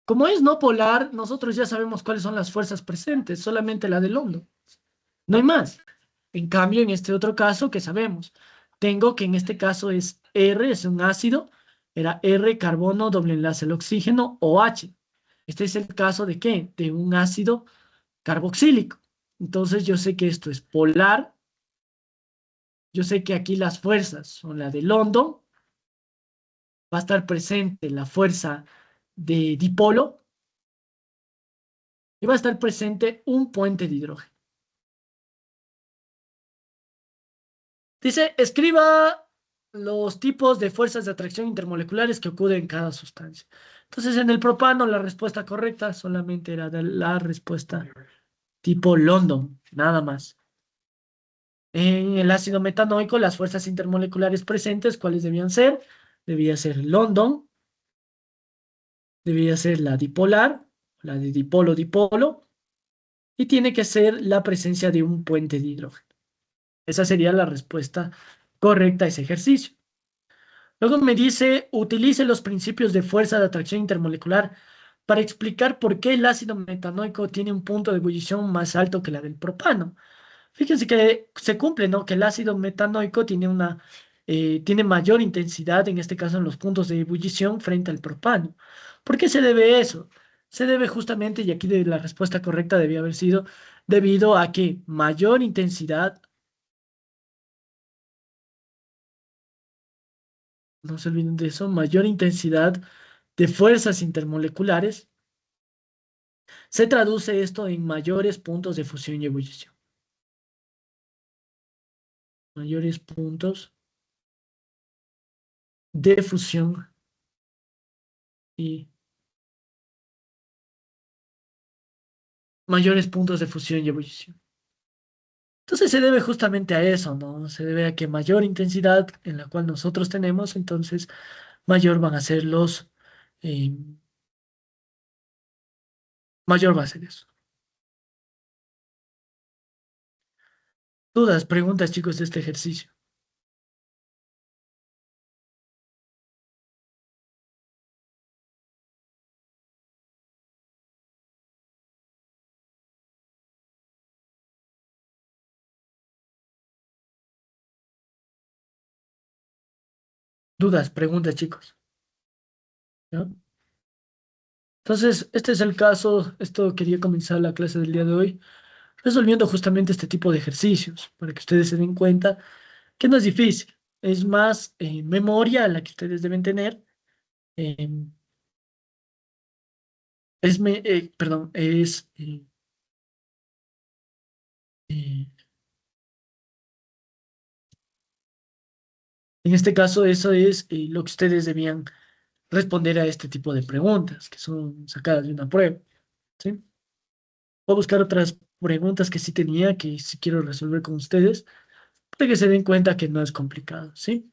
Como es no polar, nosotros ya sabemos cuáles son las fuerzas presentes, solamente la del hondo. No hay más. En cambio, en este otro caso, que sabemos? Tengo que en este caso es R, es un ácido, era R, carbono, doble enlace al oxígeno, o H. Este es el caso de ¿qué? De un ácido carboxílico. Entonces yo sé que esto es polar, yo sé que aquí las fuerzas son la del hondo, va a estar presente la fuerza de dipolo y va a estar presente un puente de hidrógeno. Dice, escriba los tipos de fuerzas de atracción intermoleculares que ocurren en cada sustancia. Entonces, en el propano, la respuesta correcta solamente era de la respuesta tipo London, nada más. En el ácido metanoico, las fuerzas intermoleculares presentes, ¿cuáles debían ser? Debía ser London, debía ser la dipolar, la de dipolo-dipolo, y tiene que ser la presencia de un puente de hidrógeno. Esa sería la respuesta correcta a ese ejercicio. Luego me dice, utilice los principios de fuerza de atracción intermolecular para explicar por qué el ácido metanoico tiene un punto de ebullición más alto que la del propano. Fíjense que se cumple, ¿no? Que el ácido metanoico tiene mayor intensidad, en este caso en los puntos de ebullición, frente al propano. ¿Por qué se debe eso? Se debe justamente, y aquí la respuesta correcta debía haber sido, debido a que mayor intensidad, no se olviden de eso, mayor intensidad de fuerzas intermoleculares, se traduce esto en mayores puntos de fusión y ebullición. Mayores puntos de fusión y mayores puntos de fusión y ebullición. Entonces se debe justamente a eso, ¿no? Se debe a que mayor intensidad en la cual nosotros tenemos, entonces mayor van a ser eh, mayor va a ser eso. Dudas, preguntas, chicos, de este ejercicio. Dudas, preguntas, chicos. ¿Ya? Entonces, este es el caso, esto quería comenzar la clase del día de hoy, resolviendo justamente este tipo de ejercicios, para que ustedes se den cuenta que no es difícil, es más memoria la que ustedes deben tener. eh, perdón, eh, en este caso, eso es lo que ustedes debían responder a este tipo de preguntas, que son sacadas de una prueba, ¿sí? Voy a buscar otras preguntas que sí tenía, que sí quiero resolver con ustedes, para que se den cuenta que no es complicado, ¿sí?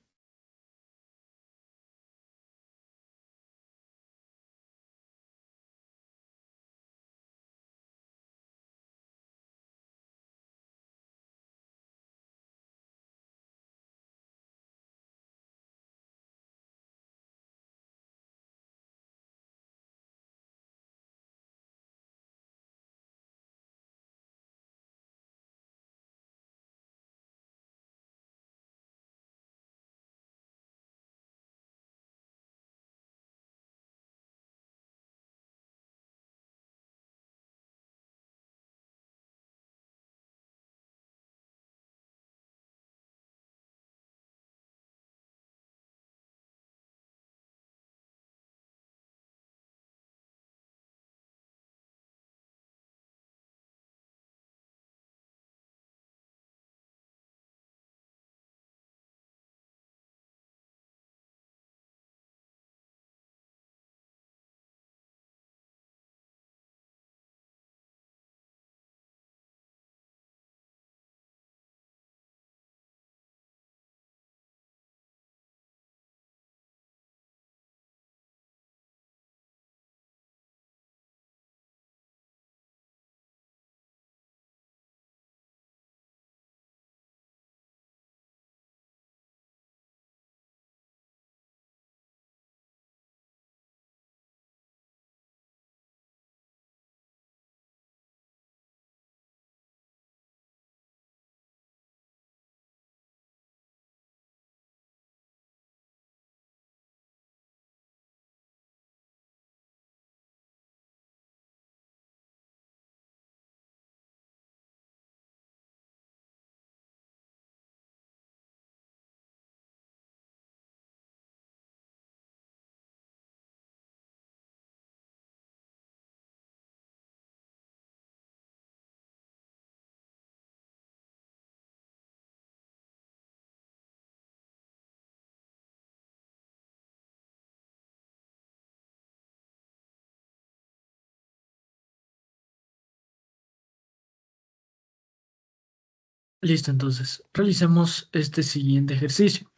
Listo, entonces, realicemos este siguiente ejercicio.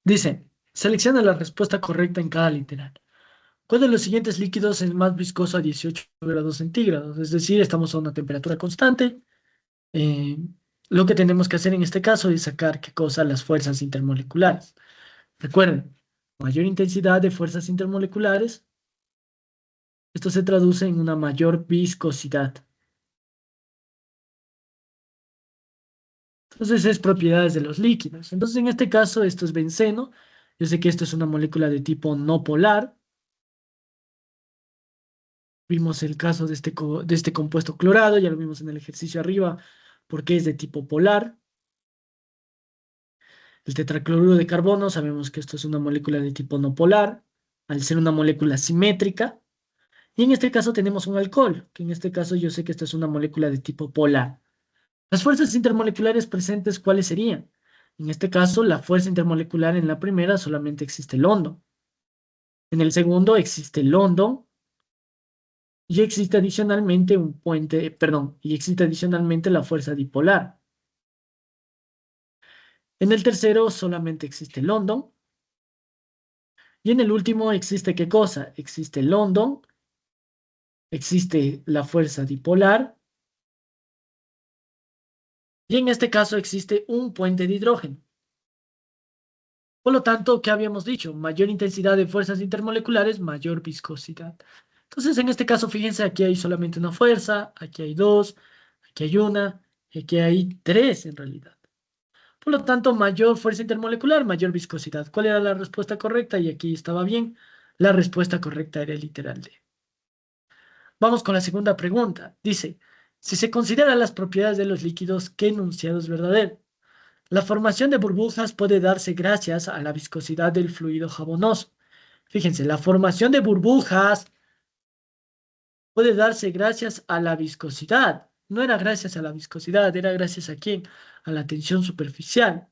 Dice, selecciona la respuesta correcta en cada literal. ¿Cuál de los siguientes líquidos es más viscoso a 18 grados centígrados? Es decir, estamos a una temperatura constante. Eh, lo que tenemos que hacer en este caso es sacar, ¿qué cosa? Las fuerzas intermoleculares. Recuerden, mayor intensidad de fuerzas intermoleculares, esto se traduce en una mayor viscosidad. Entonces es propiedades de los líquidos. Entonces en este caso esto es benceno. Yo sé que esto es una molécula de tipo no polar. Vimos el caso de de este compuesto clorado, ya lo vimos en el ejercicio arriba, porque es de tipo polar. El tetracloruro de carbono, sabemos que esto es una molécula de tipo no polar, al ser una molécula simétrica. Y en este caso tenemos un alcohol, que en este caso yo sé que esta es una molécula de tipo polar. Las fuerzas intermoleculares presentes, ¿cuáles serían? En este caso, la fuerza intermolecular en la primera solamente existe el hondo. En el segundo existe el hondo y existe adicionalmente un puente, perdón, y existe adicionalmente la fuerza dipolar. En el tercero solamente existe el hondo y en el último existe ¿qué cosa? Existe el hondo, existe la fuerza dipolar y en este caso existe un puente de hidrógeno. Por lo tanto, ¿qué habíamos dicho? Mayor intensidad de fuerzas intermoleculares, mayor viscosidad. Entonces, en este caso, fíjense, aquí hay solamente una fuerza, aquí hay dos, aquí hay una, y aquí hay tres en realidad. Por lo tanto, mayor fuerza intermolecular, mayor viscosidad. ¿Cuál era la respuesta correcta? Y aquí estaba bien. La respuesta correcta era el literal D. Vamos con la segunda pregunta. Dice, si se consideran las propiedades de los líquidos, ¿qué enunciado es verdadero? La formación de burbujas puede darse gracias a la viscosidad del fluido jabonoso. Fíjense, la formación de burbujas puede darse gracias a la viscosidad. No era gracias a la viscosidad, era gracias a quién? A la tensión superficial.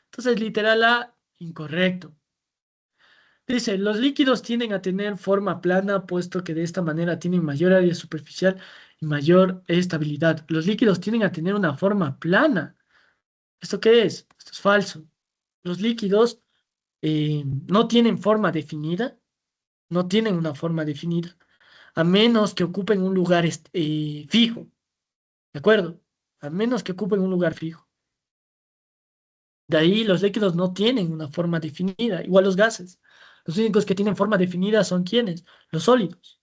Entonces, literal A, incorrecto. Dice, los líquidos tienden a tener forma plana, puesto que de esta manera tienen mayor área superficial y mayor estabilidad. Los líquidos tienden a tener una forma plana. ¿Esto qué es? Esto es falso. Los líquidos no tienen forma definida, no tienen una forma definida, a menos que ocupen un lugar fijo, ¿de acuerdo? A menos que ocupen un lugar fijo. De ahí los líquidos no tienen una forma definida, igual los gases. Los únicos que tienen forma definida son ¿quiénes? Los sólidos.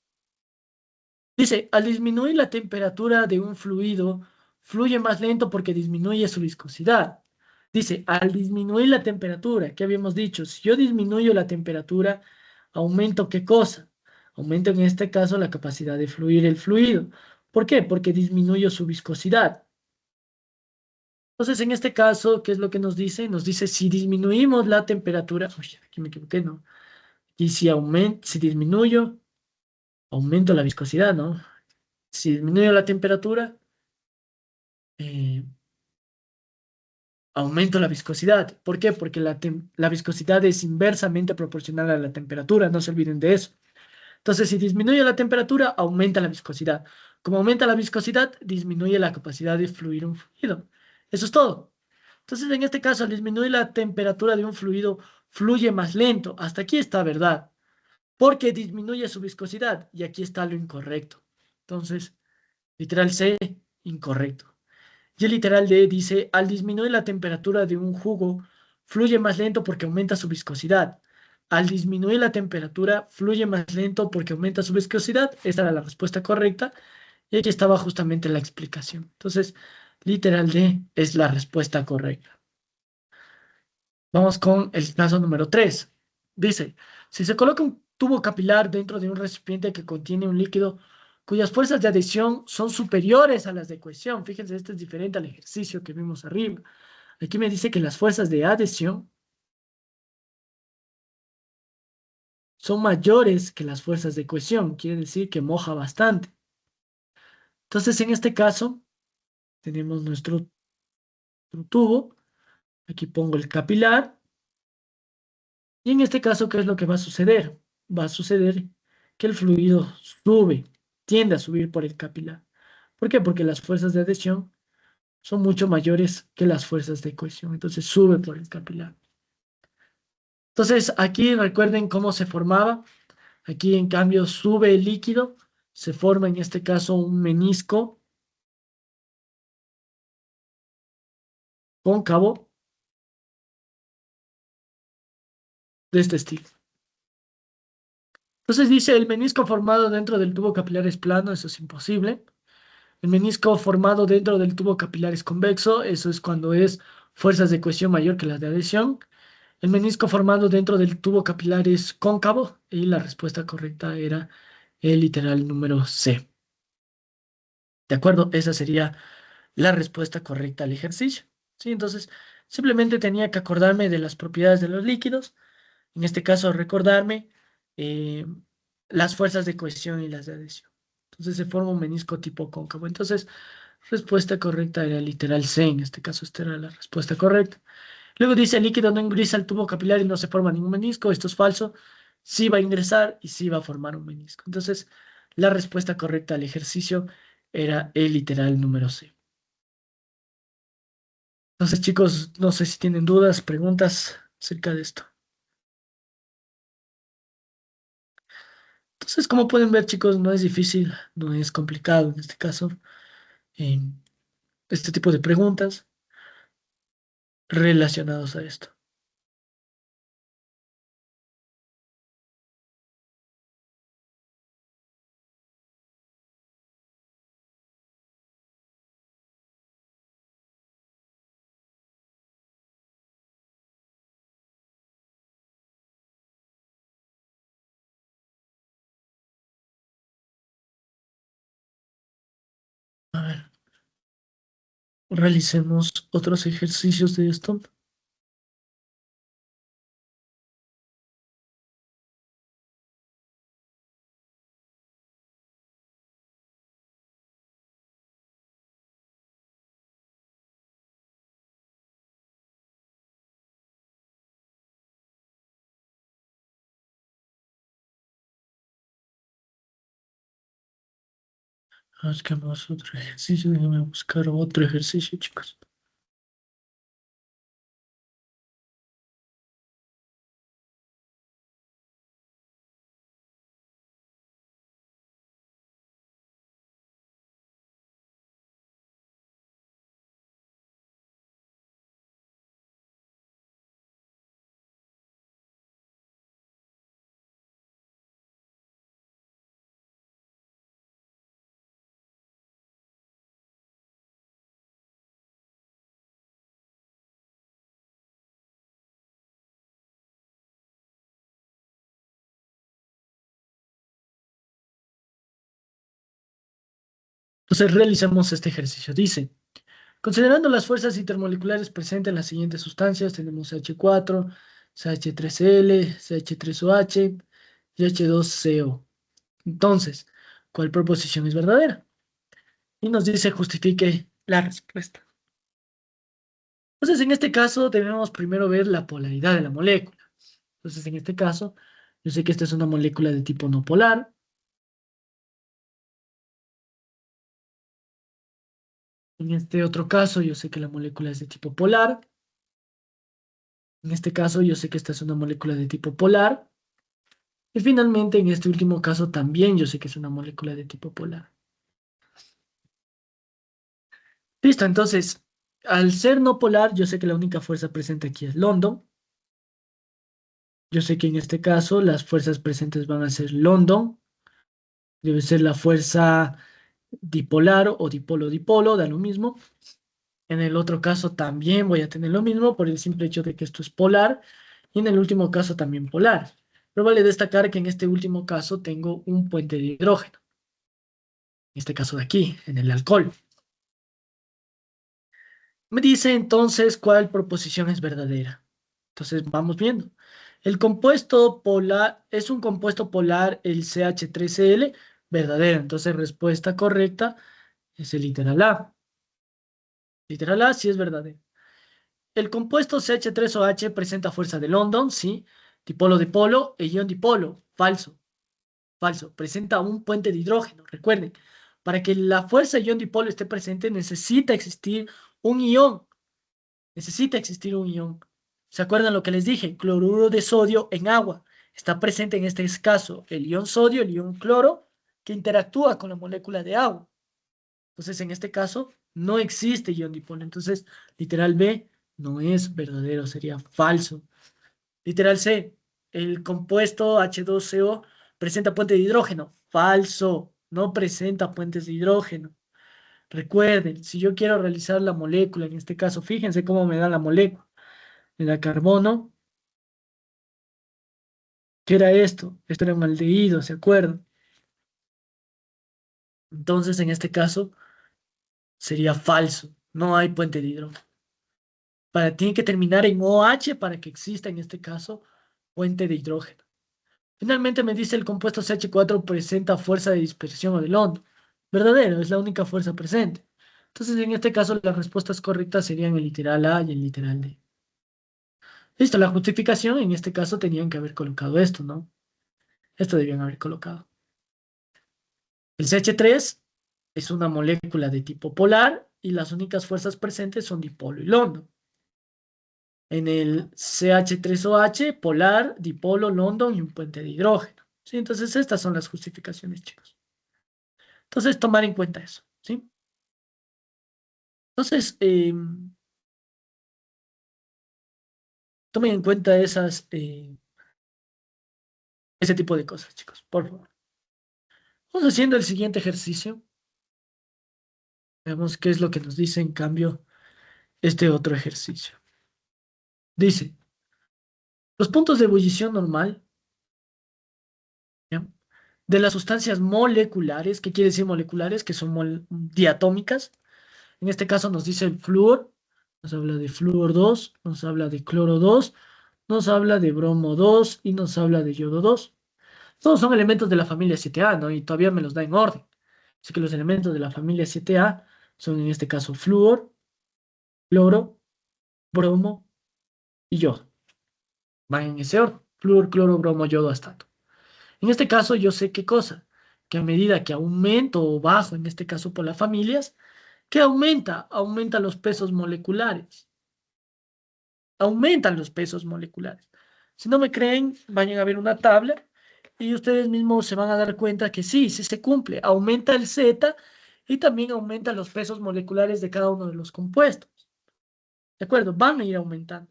Dice, al disminuir la temperatura de un fluido, fluye más lento porque disminuye su viscosidad. Dice, al disminuir la temperatura, ¿qué habíamos dicho? Si yo disminuyo la temperatura, aumento ¿qué cosa? Aumento en este caso la capacidad de fluir el fluido. ¿Por qué? Porque disminuyo su viscosidad. Entonces, en este caso, ¿qué es lo que nos dice? Nos dice, si disminuimos la temperatura, uy, aquí me equivoqué, ¿no? Y si disminuyo, aumento la viscosidad, ¿no? Si disminuyo la temperatura, eh, aumento la viscosidad. ¿Por qué? Porque la viscosidad es inversamente proporcional a la temperatura, no se olviden de eso. Entonces, si disminuye la temperatura, aumenta la viscosidad. Como aumenta la viscosidad, disminuye la capacidad de fluir un fluido. Eso es todo. Entonces, en este caso, al disminuir la temperatura de un fluido, fluye más lento. Hasta aquí está verdad, porque disminuye su viscosidad. Y aquí está lo incorrecto. Entonces, literal C, incorrecto. Y el literal D dice, al disminuir la temperatura de un jugo, fluye más lento porque aumenta su viscosidad. Al disminuir la temperatura, fluye más lento porque aumenta su viscosidad. Esta era la respuesta correcta. Y aquí estaba justamente la explicación. Entonces, literal D es la respuesta correcta. Vamos con el caso número 3. Dice, si se coloca un tubo capilar dentro de un recipiente que contiene un líquido cuyas fuerzas de adhesión son superiores a las de cohesión. Fíjense, este es diferente al ejercicio que vimos arriba. Aquí me dice que las fuerzas de adhesión son mayores que las fuerzas de cohesión. Quiere decir que moja bastante. Entonces, en este caso, tenemos nuestro tubo. Aquí pongo el capilar. Y en este caso, ¿qué es lo que va a suceder? Va a suceder que el fluido sube, tiende a subir por el capilar. ¿Por qué? Porque las fuerzas de adhesión son mucho mayores que las fuerzas de cohesión. Entonces sube por el capilar. Entonces aquí recuerden cómo se formaba. Aquí en cambio sube el líquido. Se forma en este caso un menisco cóncavo de este estilo. Entonces dice, el menisco formado dentro del tubo capilar es plano, eso es imposible. El menisco formado dentro del tubo capilar es convexo, eso es cuando es fuerzas de cohesión mayor que las de adhesión. El menisco formado dentro del tubo capilar es cóncavo y la respuesta correcta era el literal número C. ¿De acuerdo? Esa sería la respuesta correcta al ejercicio. ¿Sí? Entonces, simplemente tenía que acordarme de las propiedades de los líquidos. En este caso, recordarme eh, las fuerzas de cohesión y las de adhesión. Entonces, se forma un menisco tipo cóncavo. Entonces, respuesta correcta era literal C. En este caso, esta era la respuesta correcta. Luego dice, el líquido no ingresa al tubo capilar y no se forma ningún menisco. Esto es falso. Sí va a ingresar y sí va a formar un menisco. Entonces, la respuesta correcta al ejercicio era el literal número C. Entonces, chicos, no sé si tienen dudas, preguntas acerca de esto. Entonces, como pueden ver, chicos, no es difícil, no es complicado en este caso. eh, este tipo de preguntas relacionados a esto. A ver, realicemos otros ejercicios de esto. Busquemos otro ejercicio. Déjenme buscar otro ejercicio, chicos. Entonces, realicemos este ejercicio. Dice, considerando las fuerzas intermoleculares presentes en las siguientes sustancias, tenemos CH4, CH3L, CH3OH y H2CO. Entonces, ¿cuál proposición es verdadera? Y nos dice justifique la respuesta. Entonces, en este caso, debemos primero ver la polaridad de la molécula. Entonces, en este caso, yo sé que esta es una molécula de tipo no polar. En este otro caso, yo sé que la molécula es de tipo polar. En este caso, yo sé que esta es una molécula de tipo polar. Y finalmente, en este último caso, también yo sé que es una molécula de tipo polar. Listo, entonces, al ser no polar, yo sé que la única fuerza presente aquí es London. Yo sé que en este caso las fuerzas presentes van a ser London. Debe ser la fuerza dipolar o dipolo-dipolo, da lo mismo. En el otro caso también voy a tener lo mismo por el simple hecho de que esto es polar. Y en el último caso también polar. Pero vale destacar que en este último caso tengo un puente de hidrógeno. En este caso de aquí, en el alcohol. Me dice entonces cuál proposición es verdadera. Entonces vamos viendo. El compuesto polar es un compuesto polar, el CH3L, verdadero. Entonces respuesta correcta es el literal A. Literal A sí es verdadero. El compuesto CH3OH presenta fuerza de London, sí. Dipolo dipolo e ion dipolo, falso. Falso. Presenta un puente de hidrógeno. Recuerden, para que la fuerza ion dipolo esté presente necesita existir un ion. Necesita existir un ion. ¿Se acuerdan lo que les dije? Cloruro de sodio en agua. Está presente en este caso el ion sodio, el ion cloro, que interactúa con la molécula de agua. Entonces, en este caso, no existe ion dipolo. Entonces, literal B no es verdadero, sería falso. Literal C, el compuesto H2CO presenta puente de hidrógeno. Falso, no presenta puentes de hidrógeno. Recuerden, si yo quiero realizar la molécula, en este caso, fíjense cómo me da la molécula. Me da carbono. ¿Qué era esto? Esto era un aldehído, ¿se acuerdan? Entonces, en este caso, sería falso. No hay puente de hidrógeno. Tiene que terminar en OH para que exista, en este caso, puente de hidrógeno. Finalmente me dice el compuesto CH4 presenta fuerza de dispersión o del hondo. Verdadero, es la única fuerza presente. Entonces, en este caso, las respuestas correctas serían el literal A y el literal D. Listo, la justificación, en este caso, tenían que haber colocado esto, ¿no? Esto debían haber colocado. El CH3 es una molécula de tipo polar y las únicas fuerzas presentes son dipolo y London. En el CH3OH, polar, dipolo, London y un puente de hidrógeno. ¿Sí? Entonces, estas son las justificaciones, chicos. Entonces, tomar en cuenta eso. ¿Sí? Entonces, tomen en cuenta ese tipo de cosas, chicos, por favor. Vamos haciendo el siguiente ejercicio. Veamos qué es lo que nos dice, en cambio, este otro ejercicio. Dice, los puntos de ebullición normal, ¿ya?, de las sustancias moleculares. ¿Qué quiere decir moleculares? Que son diatómicas. En este caso nos dice el flúor, nos habla de flúor 2, nos habla de cloro 2, nos habla de bromo 2 y nos habla de yodo 2. Todos son elementos de la familia 7A, ¿no? Y todavía me los da en orden. Así que los elementos de la familia 7A son en este caso flúor, cloro, bromo y yodo. Van en ese orden. Flúor, cloro, bromo, yodo, astato. En este caso yo sé qué cosa, que a medida que aumento o bajo, en este caso por las familias, ¿qué aumenta? Aumenta los pesos moleculares. Aumentan los pesos moleculares. Si no me creen, vayan a ver una tabla y ustedes mismos se van a dar cuenta que sí, sí se cumple. Aumenta el Z y también aumenta los pesos moleculares de cada uno de los compuestos. ¿De acuerdo? Van a ir aumentando.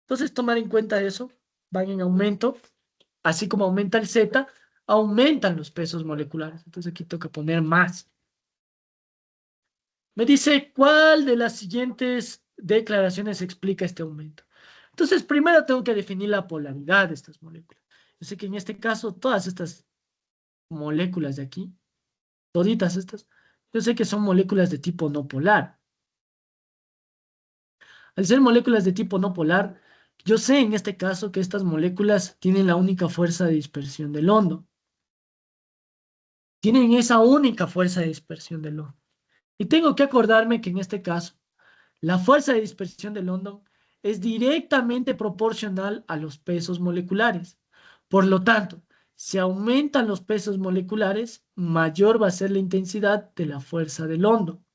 Entonces, tomar en cuenta eso, van en aumento, así como aumenta el Z, aumentan los pesos moleculares. Entonces aquí toca poner más. Me dice, ¿cuál de las siguientes declaraciones explica este aumento? Entonces, primero tengo que definir la polaridad de estas moléculas. Yo sé que en este caso, todas estas moléculas de aquí, toditas estas, yo sé que son moléculas de tipo no polar. Al ser moléculas de tipo no polar, yo sé en este caso que estas moléculas tienen la única fuerza de dispersión del hondo. Tienen esa única fuerza de dispersión del hondo. Y tengo que acordarme que en este caso, la fuerza de dispersión de London es directamente proporcional a los pesos moleculares. Por lo tanto, si aumentan los pesos moleculares, mayor va a ser la intensidad de la fuerza de London.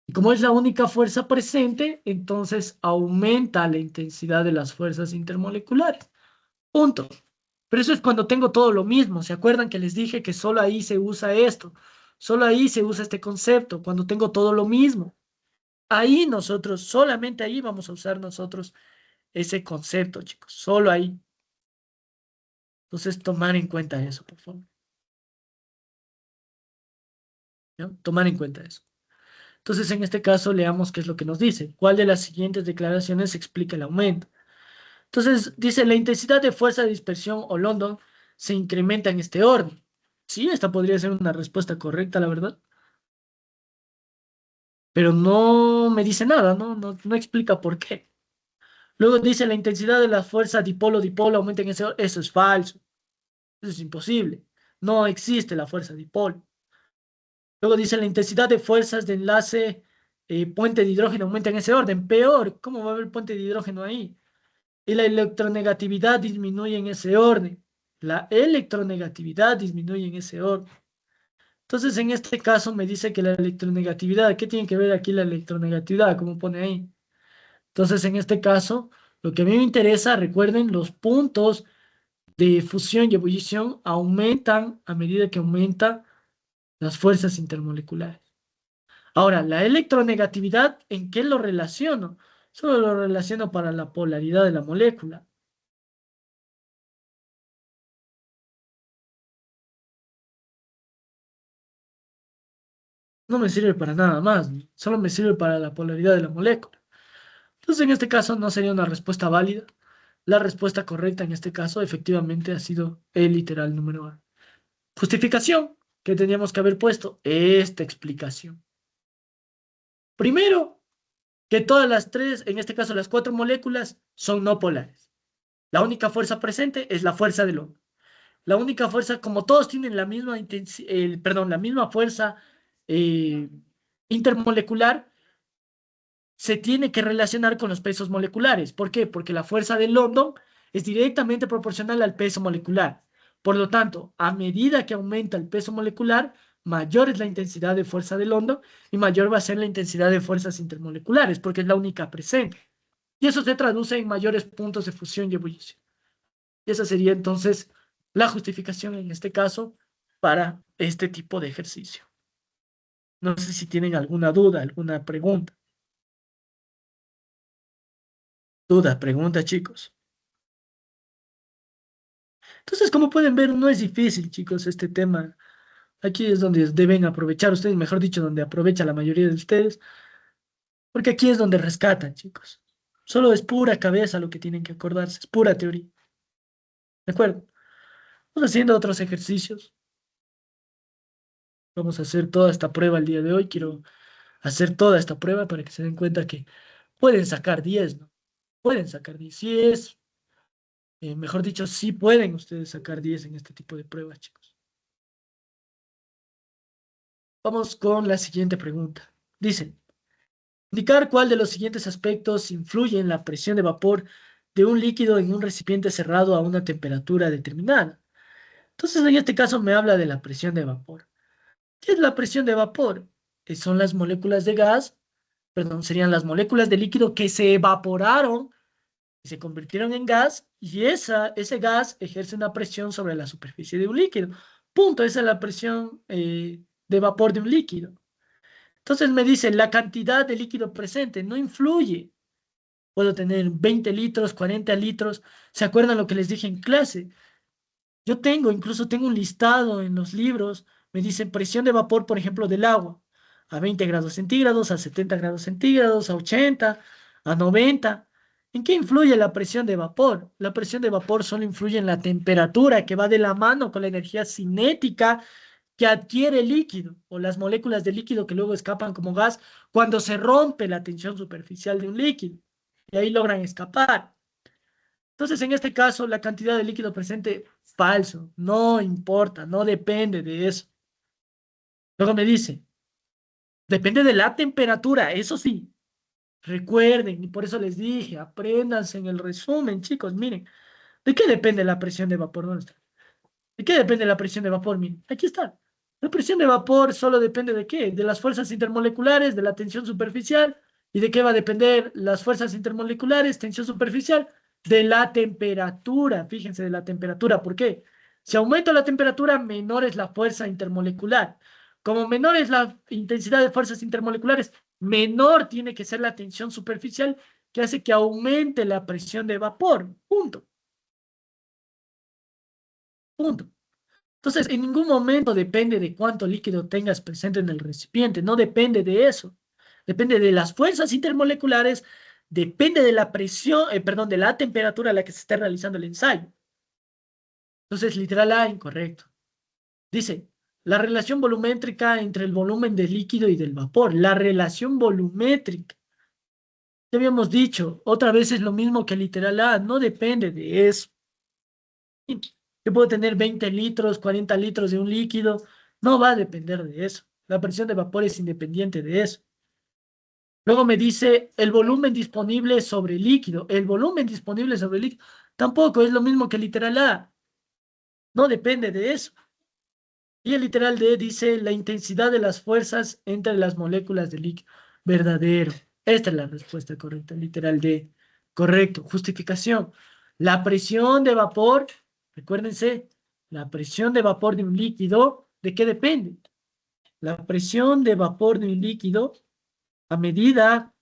Y como es la única fuerza presente, entonces aumenta la intensidad de las fuerzas intermoleculares. Punto. Pero eso es cuando tengo todo lo mismo. ¿Se acuerdan que les dije que solo ahí se usa esto? Solo ahí se usa este concepto, cuando tengo todo lo mismo. Ahí nosotros, solamente ahí vamos a usar nosotros ese concepto, chicos. Solo ahí. Entonces, tomar en cuenta eso, por favor. ¿No? Tomar en cuenta eso. Entonces, en este caso, leamos qué es lo que nos dice. ¿Cuál de las siguientes declaraciones explica el aumento? Entonces, dice, la intensidad de fuerza de dispersión o London se incrementa en este orden. Sí, esta podría ser una respuesta correcta, la verdad. Pero no me dice nada, ¿no? No explica por qué. Luego dice, la intensidad de la fuerza dipolo-dipolo aumenta en ese orden. Eso es falso. Eso es imposible. No existe la fuerza dipolo. Luego dice la intensidad de fuerzas de enlace puente de hidrógeno aumenta en ese orden. Peor, ¿cómo va a haber puente de hidrógeno ahí? Y la electronegatividad disminuye en ese orden. La electronegatividad disminuye en ese orden. Entonces, en este caso me dice que la electronegatividad, ¿qué tiene que ver aquí la electronegatividad? Como pone ahí. Entonces, en este caso, lo que a mí me interesa, recuerden, los puntos de fusión y ebullición aumentan a medida que aumentan las fuerzas intermoleculares. Ahora, la electronegatividad, ¿en qué lo relaciono? Solo lo relaciono para la polaridad de la molécula. No me sirve para nada más, solo me sirve para la polaridad de la molécula. Entonces, en este caso no sería una respuesta válida. La respuesta correcta en este caso efectivamente ha sido el literal número A. Justificación, que teníamos que haber puesto esta explicación. Primero, que todas las tres, en este caso las cuatro moléculas, son no polares. La única fuerza presente es la fuerza del hombre. La única fuerza, como todos tienen la misma perdón, la misma fuerza eh, intermolecular, se tiene que relacionar con los pesos moleculares. ¿Por qué? Porque la fuerza de London es directamente proporcional al peso molecular. Por lo tanto, a medida que aumenta el peso molecular, mayor es la intensidad de fuerza de London y mayor va a ser la intensidad de fuerzas intermoleculares, porque es la única presente. Y eso se traduce en mayores puntos de fusión y ebullición. Y esa sería entonces la justificación en este caso para este tipo de ejercicio. No sé si tienen alguna duda, alguna pregunta. Duda, pregunta, chicos. Entonces, como pueden ver, no es difícil, chicos, este tema. Aquí es donde deben aprovechar ustedes, mejor dicho, donde aprovecha la mayoría de ustedes, porque aquí es donde rescatan, chicos. Solo es pura cabeza lo que tienen que acordarse, es pura teoría. ¿De acuerdo? Vamos haciendo otros ejercicios. Vamos a hacer toda esta prueba el día de hoy. Quiero hacer toda esta prueba para que se den cuenta que pueden sacar 10, ¿no? Pueden sacar 10. Sí es, mejor dicho, sí pueden ustedes sacar 10 en este tipo de pruebas, chicos. Vamos con la siguiente pregunta. Dice, indicar cuál de los siguientes aspectos influye en la presión de vapor de un líquido en un recipiente cerrado a una temperatura determinada. Entonces, en este caso me habla de la presión de vapor. ¿Qué es la presión de vapor? Son las moléculas de gas, perdón, serían las moléculas de líquido que se evaporaron y se convirtieron en gas y ese gas ejerce una presión sobre la superficie de un líquido. Punto, esa es la presión de vapor de un líquido. Entonces me dice, la cantidad de líquido presente no influye. Puedo tener 20 litros, 40 litros. ¿Se acuerdan lo que les dije en clase? Yo incluso tengo un listado en los libros, me dice presión de vapor, por ejemplo, del agua, a 20 grados centígrados, a 70 grados centígrados, a 80, a 90. ¿En qué influye la presión de vapor? La presión de vapor solo influye en la temperatura que va de la mano con la energía cinética que adquiere el líquido o las moléculas de líquido que luego escapan como gas cuando se rompe la tensión superficial de un líquido y ahí logran escapar. Entonces, en este caso, la cantidad de líquido presente, falso, no importa, no depende de eso. Luego me dice, depende de la temperatura, eso sí, recuerden, y por eso les dije, apréndanse en el resumen, chicos, miren, ¿de qué depende la presión de vapor? ¿Dónde está? ¿De qué depende la presión de vapor? Miren, aquí está. La presión de vapor solo depende de qué? De las fuerzas intermoleculares, de la tensión superficial. ¿Y de qué va a depender las fuerzas intermoleculares, tensión superficial? De la temperatura. Fíjense, de la temperatura. ¿Por qué? Si aumenta la temperatura, menor es la fuerza intermolecular. Como menor es la intensidad de fuerzas intermoleculares, menor tiene que ser la tensión superficial que hace que aumente la presión de vapor. Punto. Punto. Entonces, en ningún momento depende de cuánto líquido tengas presente en el recipiente, no depende de eso. Depende de las fuerzas intermoleculares, depende de la presión, perdón, de la temperatura a la que se está realizando el ensayo. Entonces, literal A, incorrecto. Dice, la relación volumétrica entre el volumen del líquido y del vapor. La relación volumétrica. Ya habíamos dicho, otra vez es lo mismo que literal A, no depende de eso. Yo puedo tener 20 litros, 40 litros de un líquido, no va a depender de eso. La presión de vapor es independiente de eso. Luego me dice el volumen disponible sobre el líquido. El volumen disponible sobre el líquido tampoco es lo mismo que literal A. No depende de eso. Y el literal D dice la intensidad de las fuerzas entre las moléculas de líquido. Verdadero. Esta es la respuesta correcta. Literal D. Correcto. Justificación. La presión de vapor, recuérdense, la presión de vapor de un líquido, ¿de qué depende? La presión de vapor de un líquido, a medida,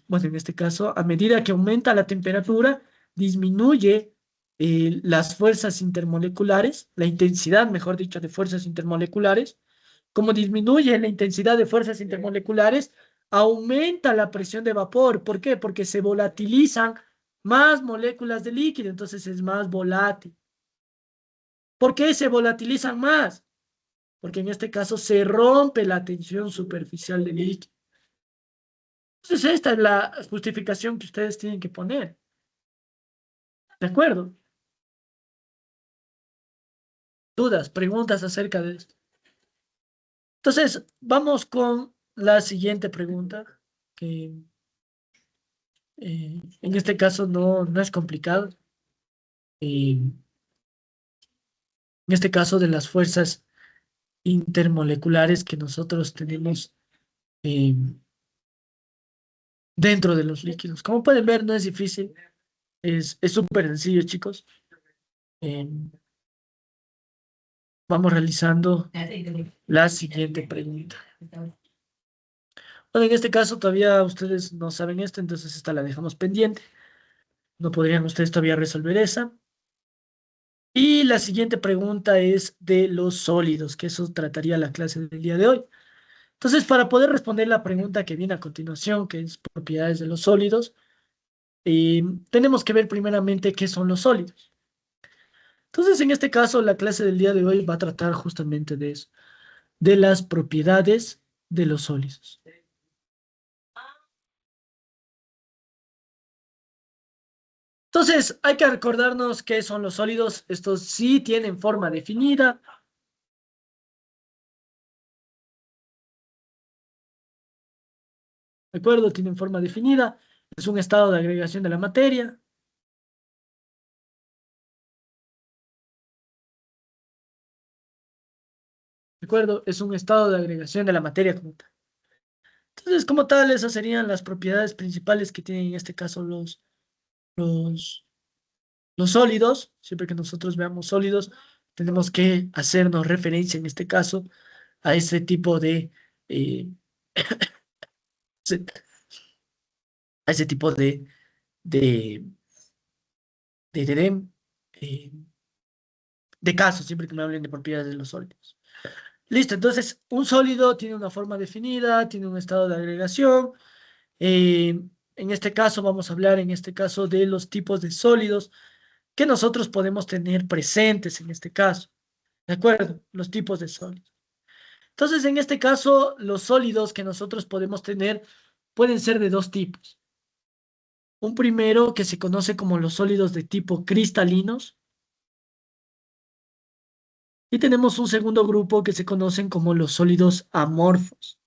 bueno, en este caso, a medida que aumenta la temperatura, disminuye las fuerzas intermoleculares, la intensidad, mejor dicho, de fuerzas intermoleculares. Como disminuye la intensidad de fuerzas intermoleculares, aumenta la presión de vapor. ¿Por qué? Porque se volatilizan más moléculas de líquido, entonces es más volátil. ¿Por qué se volatilizan más? Porque en este caso se rompe la tensión superficial del líquido. Entonces esta es la justificación que ustedes tienen que poner. ¿De acuerdo? Dudas, preguntas acerca de esto. Entonces, vamos con la siguiente pregunta, que en este caso no es complicado. En este caso de las fuerzas intermoleculares que nosotros tenemos eh, dentro de los líquidos. Como pueden ver, no es difícil, es súper sencillo, chicos. Eh, Vamos realizando la siguiente pregunta. Bueno, en este caso todavía ustedes no saben esto, entonces esta la dejamos pendiente. No podrían ustedes todavía resolver esa. Y la siguiente pregunta es de los sólidos, que eso trataría la clase del día de hoy. Entonces, para poder responder la pregunta que viene a continuación, que es propiedades de los sólidos, tenemos que ver primeramente qué son los sólidos. Entonces, en este caso, la clase del día de hoy va a tratar justamente de eso, de las propiedades de los sólidos. Entonces, hay que recordarnos qué son los sólidos. Estos sí tienen forma definida. ¿De acuerdo? Tienen forma definida. Es un estado de agregación de la materia. ¿De acuerdo? Es un estado de agregación de la materia como tal. Entonces, como tal, esas serían las propiedades principales que tienen en este caso los, los sólidos. Siempre que nosotros veamos sólidos, tenemos que hacernos referencia en este caso a ese tipo eh, se- a ese tipo de, de, de, eh, de casos, siempre que me hablen de propiedades de los sólidos. Listo, entonces un sólido tiene una forma definida, tiene un estado de agregación. Eh, en este caso vamos a hablar, en este caso, de los tipos de sólidos que nosotros podemos tener presentes en este caso. ¿De acuerdo? Los tipos de sólidos. Entonces, en este caso, los sólidos que nosotros podemos tener pueden ser de dos tipos. Un primero que se conoce como los sólidos de tipo cristalinos y tenemos un segundo grupo que se conocen como los sólidos amorfos.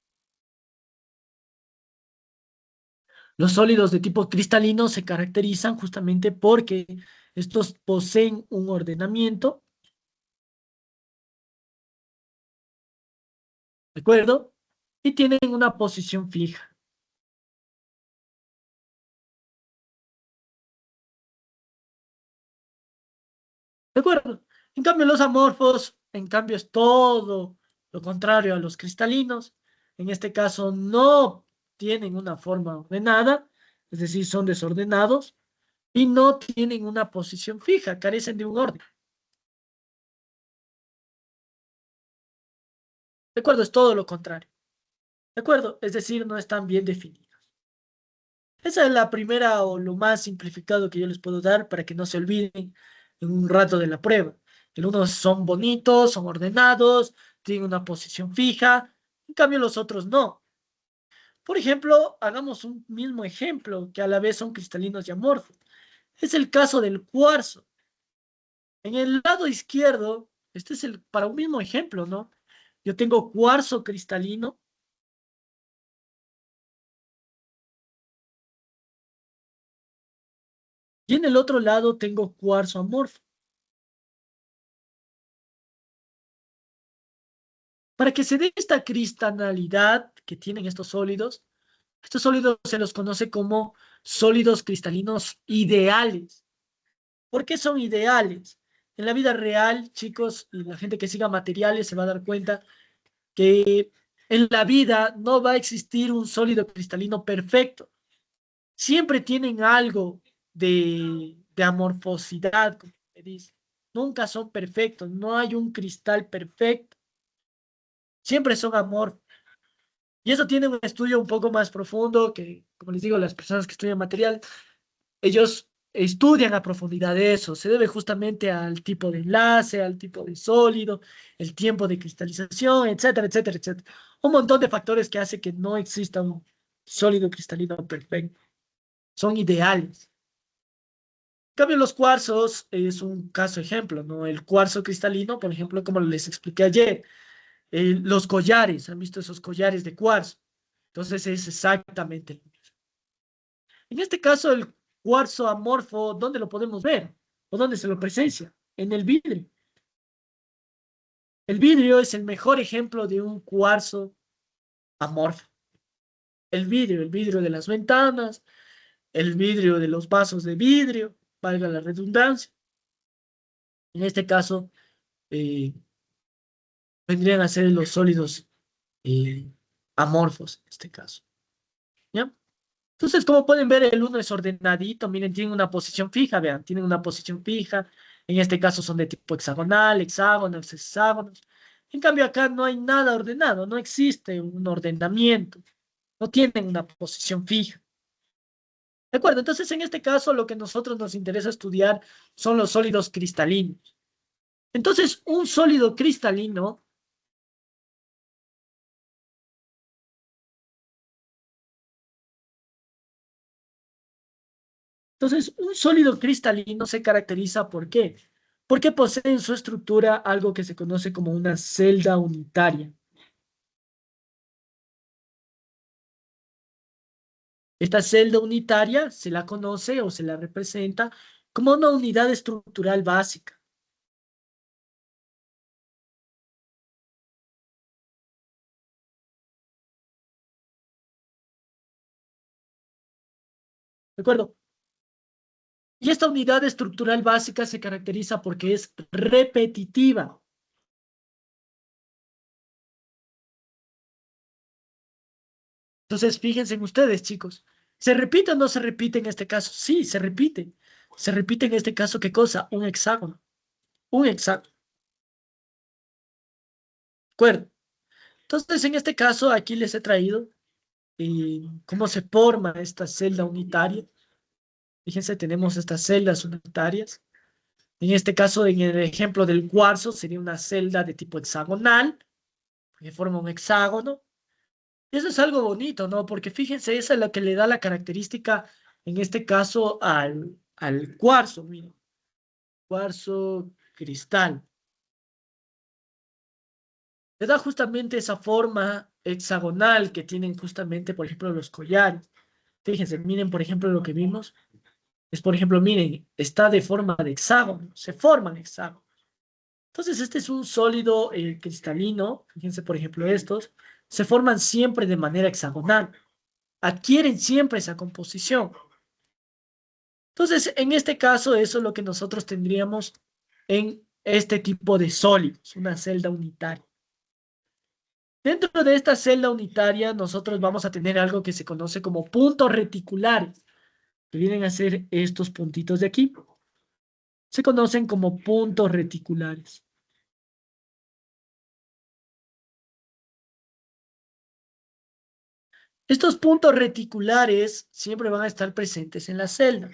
Los sólidos de tipo cristalino se caracterizan justamente porque estos poseen un ordenamiento, ¿de acuerdo? Y tienen una posición fija, ¿de acuerdo? En cambio, los amorfos, en cambio, es todo lo contrario a los cristalinos. En este caso, no tienen una forma ordenada, es decir, son desordenados y no tienen una posición fija, carecen de un orden, ¿de acuerdo? Es todo lo contrario, ¿de acuerdo? Es decir, no están bien definidos. Esa es la primera o lo más simplificado que yo les puedo dar para que no se olviden en un rato de la prueba. Algunos son bonitos, son ordenados, tienen una posición fija, en cambio los otros no. Por ejemplo, hagamos un mismo ejemplo que a la vez son cristalinos y amorfos. Es el caso del cuarzo. En el lado izquierdo, este es para un mismo ejemplo, ¿no? Yo tengo cuarzo cristalino y en el otro lado tengo cuarzo amorfo. Para que se dé esta cristalidad que tienen estos sólidos se los conoce como sólidos cristalinos ideales. ¿Por qué son ideales? En la vida real, chicos, y la gente que siga materiales se va a dar cuenta que en la vida no va a existir un sólido cristalino perfecto. Siempre tienen algo de amorfosidad, como se dice. Nunca son perfectos, no hay un cristal perfecto. Siempre son amorfos. Y eso tiene un estudio un poco más profundo que, como les digo, las personas que estudian material, ellos estudian a profundidad eso. Se debe justamente al tipo de enlace, al tipo de sólido, el tiempo de cristalización, etcétera, etcétera, etcétera. Un montón de factores que hace que no exista un sólido cristalino perfecto. Son ideales. En cambio, los cuarzos es un caso ejemplo, ¿no? El cuarzo cristalino, por ejemplo, como les expliqué ayer, los collares, ¿han visto esos collares de cuarzo? Entonces es exactamente lo mismo. En este caso, el cuarzo amorfo, ¿dónde lo podemos ver? ¿O dónde se lo presencia? En el vidrio. El vidrio es el mejor ejemplo de un cuarzo amorfo. El vidrio de las ventanas, el vidrio de los vasos de vidrio, valga la redundancia. En este caso, eh, vendrían a ser los sólidos eh, amorfos, en este caso. ¿Ya? Entonces, como pueden ver, el uno es ordenadito, miren, tiene una posición fija, vean, tienen una posición fija. En este caso son de tipo hexagonal, hexágonos, hexágonos. En cambio, acá no hay nada ordenado, no existe un ordenamiento, no tienen una posición fija. ¿De acuerdo? Entonces, en este caso, lo que a nosotros nos interesa estudiar son los sólidos cristalinos. Entonces, un sólido cristalino, entonces, un sólido cristalino se caracteriza ¿por qué? Porque posee en su estructura algo que se conoce como una celda unitaria. Esta celda unitaria se la conoce o se la representa como una unidad estructural básica. ¿De acuerdo? Y esta unidad estructural básica se caracteriza porque es repetitiva. Entonces, fíjense en ustedes, chicos. ¿Se repite o no se repite en este caso? Sí, se repite. Se repite en este caso, ¿qué cosa? Un hexágono. Un hexágono. ¿De acuerdo? Entonces, en este caso, aquí les he traído cómo se forma esta celda unitaria. Fíjense, tenemos estas celdas unitarias. En este caso, en el ejemplo del cuarzo, sería una celda de tipo hexagonal, que forma un hexágono. Y eso es algo bonito, ¿no? Porque fíjense, esa es la que le da la característica, en este caso, al cuarzo, miren, cuarzo cristal. Le da justamente esa forma hexagonal que tienen justamente, por ejemplo, los collares. Fíjense, miren, por ejemplo, lo que vimos. Es, por ejemplo, miren, está de forma de hexágono, se forman hexágonos. Entonces, este es un sólido cristalino. Fíjense, por ejemplo, estos se forman siempre de manera hexagonal, adquieren siempre esa composición. Entonces, en este caso, eso es lo que nosotros tendríamos en este tipo de sólidos, una celda unitaria. Dentro de esta celda unitaria, nosotros vamos a tener algo que se conoce como puntos reticulares, que vienen a ser estos puntitos de aquí. Se conocen como puntos reticulares. Estos puntos reticulares siempre van a estar presentes en la celda.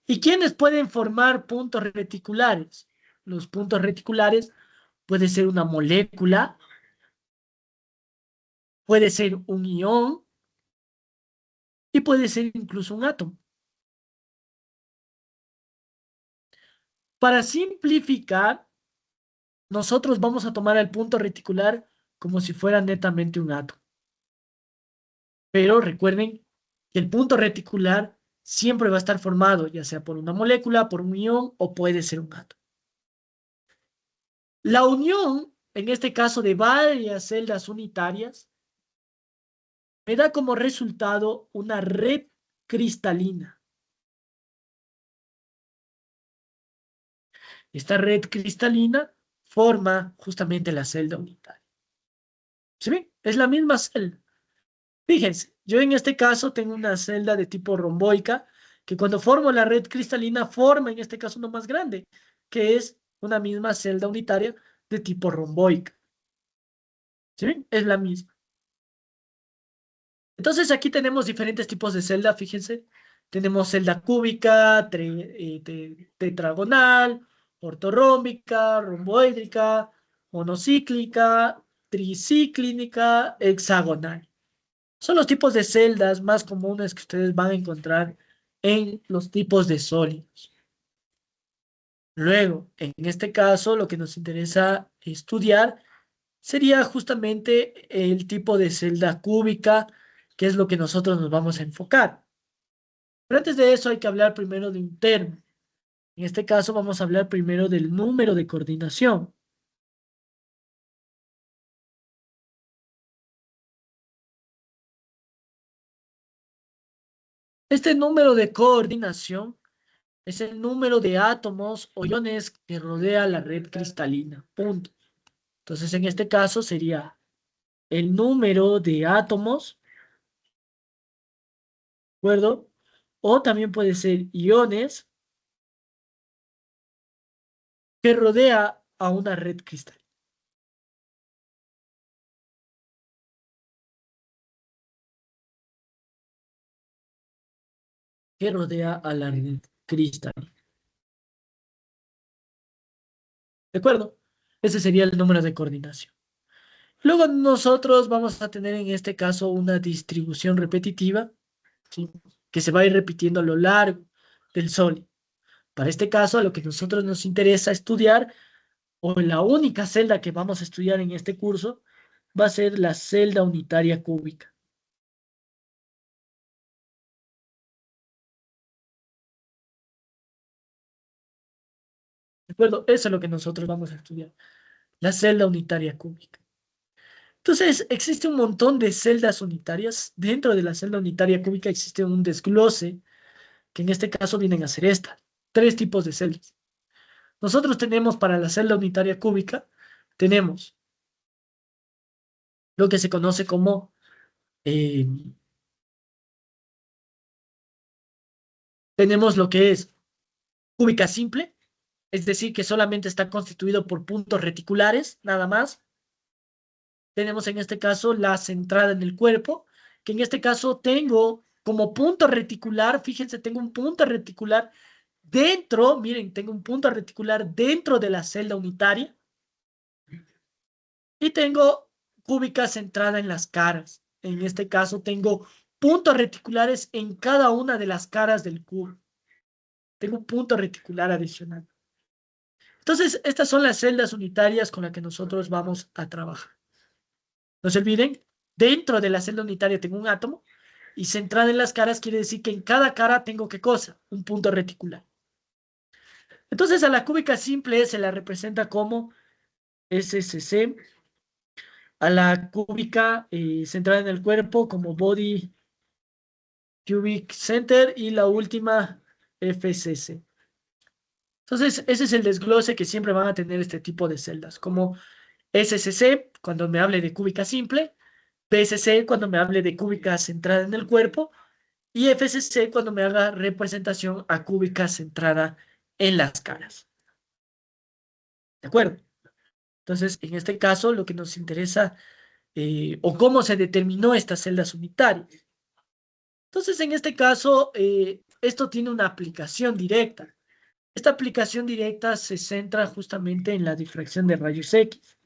¿Y quiénes pueden formar puntos reticulares? Los puntos reticulares puede ser una molécula, puede ser un ión y puede ser incluso un átomo. Para simplificar, nosotros vamos a tomar el punto reticular como si fuera netamente un átomo. Pero recuerden que el punto reticular siempre va a estar formado, ya sea por una molécula, por un ión o puede ser un átomo. La unión en este caso de varias celdas unitarias, me da como resultado una red cristalina. Esta red cristalina forma justamente la celda unitaria. ¿Sí ven? Es la misma celda. Fíjense, yo en este caso tengo una celda de tipo romboica que cuando formo la red cristalina forma en este caso uno más grande, que es una misma celda unitaria de tipo romboica. ¿Sí ven? Es la misma. Entonces aquí tenemos diferentes tipos de celda, fíjense. Tenemos celda cúbica, tetragonal, ortorrómbica, romboédrica, monocíclica, tricíclica, hexagonal. Son los tipos de celdas más comunes que ustedes van a encontrar en los tipos de sólidos. Luego, en este caso, lo que nos interesa estudiar sería justamente el tipo de celda cúbica, que es lo que nosotros nos vamos a enfocar. Pero antes de eso hay que hablar primero de un termo. En este caso vamos a hablar primero del número de coordinación. Este número de coordinación es el número de átomos o iones que rodea la red cristalina. Punto. Entonces, en este caso sería el número de átomos, ¿de acuerdo? O también puede ser iones que rodea a una red cristalina. Que rodea a la red cristalina. ¿De acuerdo? Ese sería el número de coordinación. Luego nosotros vamos a tener en este caso una distribución repetitiva, ¿sí? Que se va a ir repitiendo a lo largo del sólido. Para este caso, a lo que nosotros nos interesa estudiar, o la única celda que vamos a estudiar en este curso, va a ser la celda unitaria cúbica. ¿De acuerdo? Eso es lo que nosotros vamos a estudiar, la celda unitaria cúbica. Entonces, existe un montón de celdas unitarias. Dentro de la celda unitaria cúbica existe un desglose, que en este caso vienen a ser estas. Tres tipos de celdas. Nosotros tenemos para la celda unitaria cúbica, tenemos lo que se conoce como, eh, tenemos lo que es cúbica simple, es decir, que solamente está constituido por puntos reticulares, nada más. Tenemos en este caso la centrada en el cuerpo, que en este caso tengo como punto reticular, fíjense, tengo un punto reticular dentro, miren, tengo un punto reticular dentro de la celda unitaria y tengo cúbica centrada en las caras. En este caso tengo puntos reticulares en cada una de las caras del cubo. Tengo un punto reticular adicional. Entonces, estas son las celdas unitarias con las que nosotros vamos a trabajar. No se olviden, dentro de la celda unitaria tengo un átomo y centrada en las caras quiere decir que en cada cara tengo ¿qué cosa? Un punto reticular. Entonces, a la cúbica simple se la representa como SCC, a la cúbica centrada en el cuerpo como Body Cubic Center y la última FCC. Entonces, ese es el desglose que siempre van a tener este tipo de celdas, como SCC cuando me hable de cúbica simple, PSC cuando me hable de cúbica centrada en el cuerpo y FCC cuando me haga representación a cúbica centrada en las caras. ¿De acuerdo? Entonces, en este caso, lo que nos interesa o cómo se determinó estas celdas unitarias. Entonces, en este caso, esto tiene una aplicación directa. Esta aplicación directa se centra justamente en la difracción de rayos X.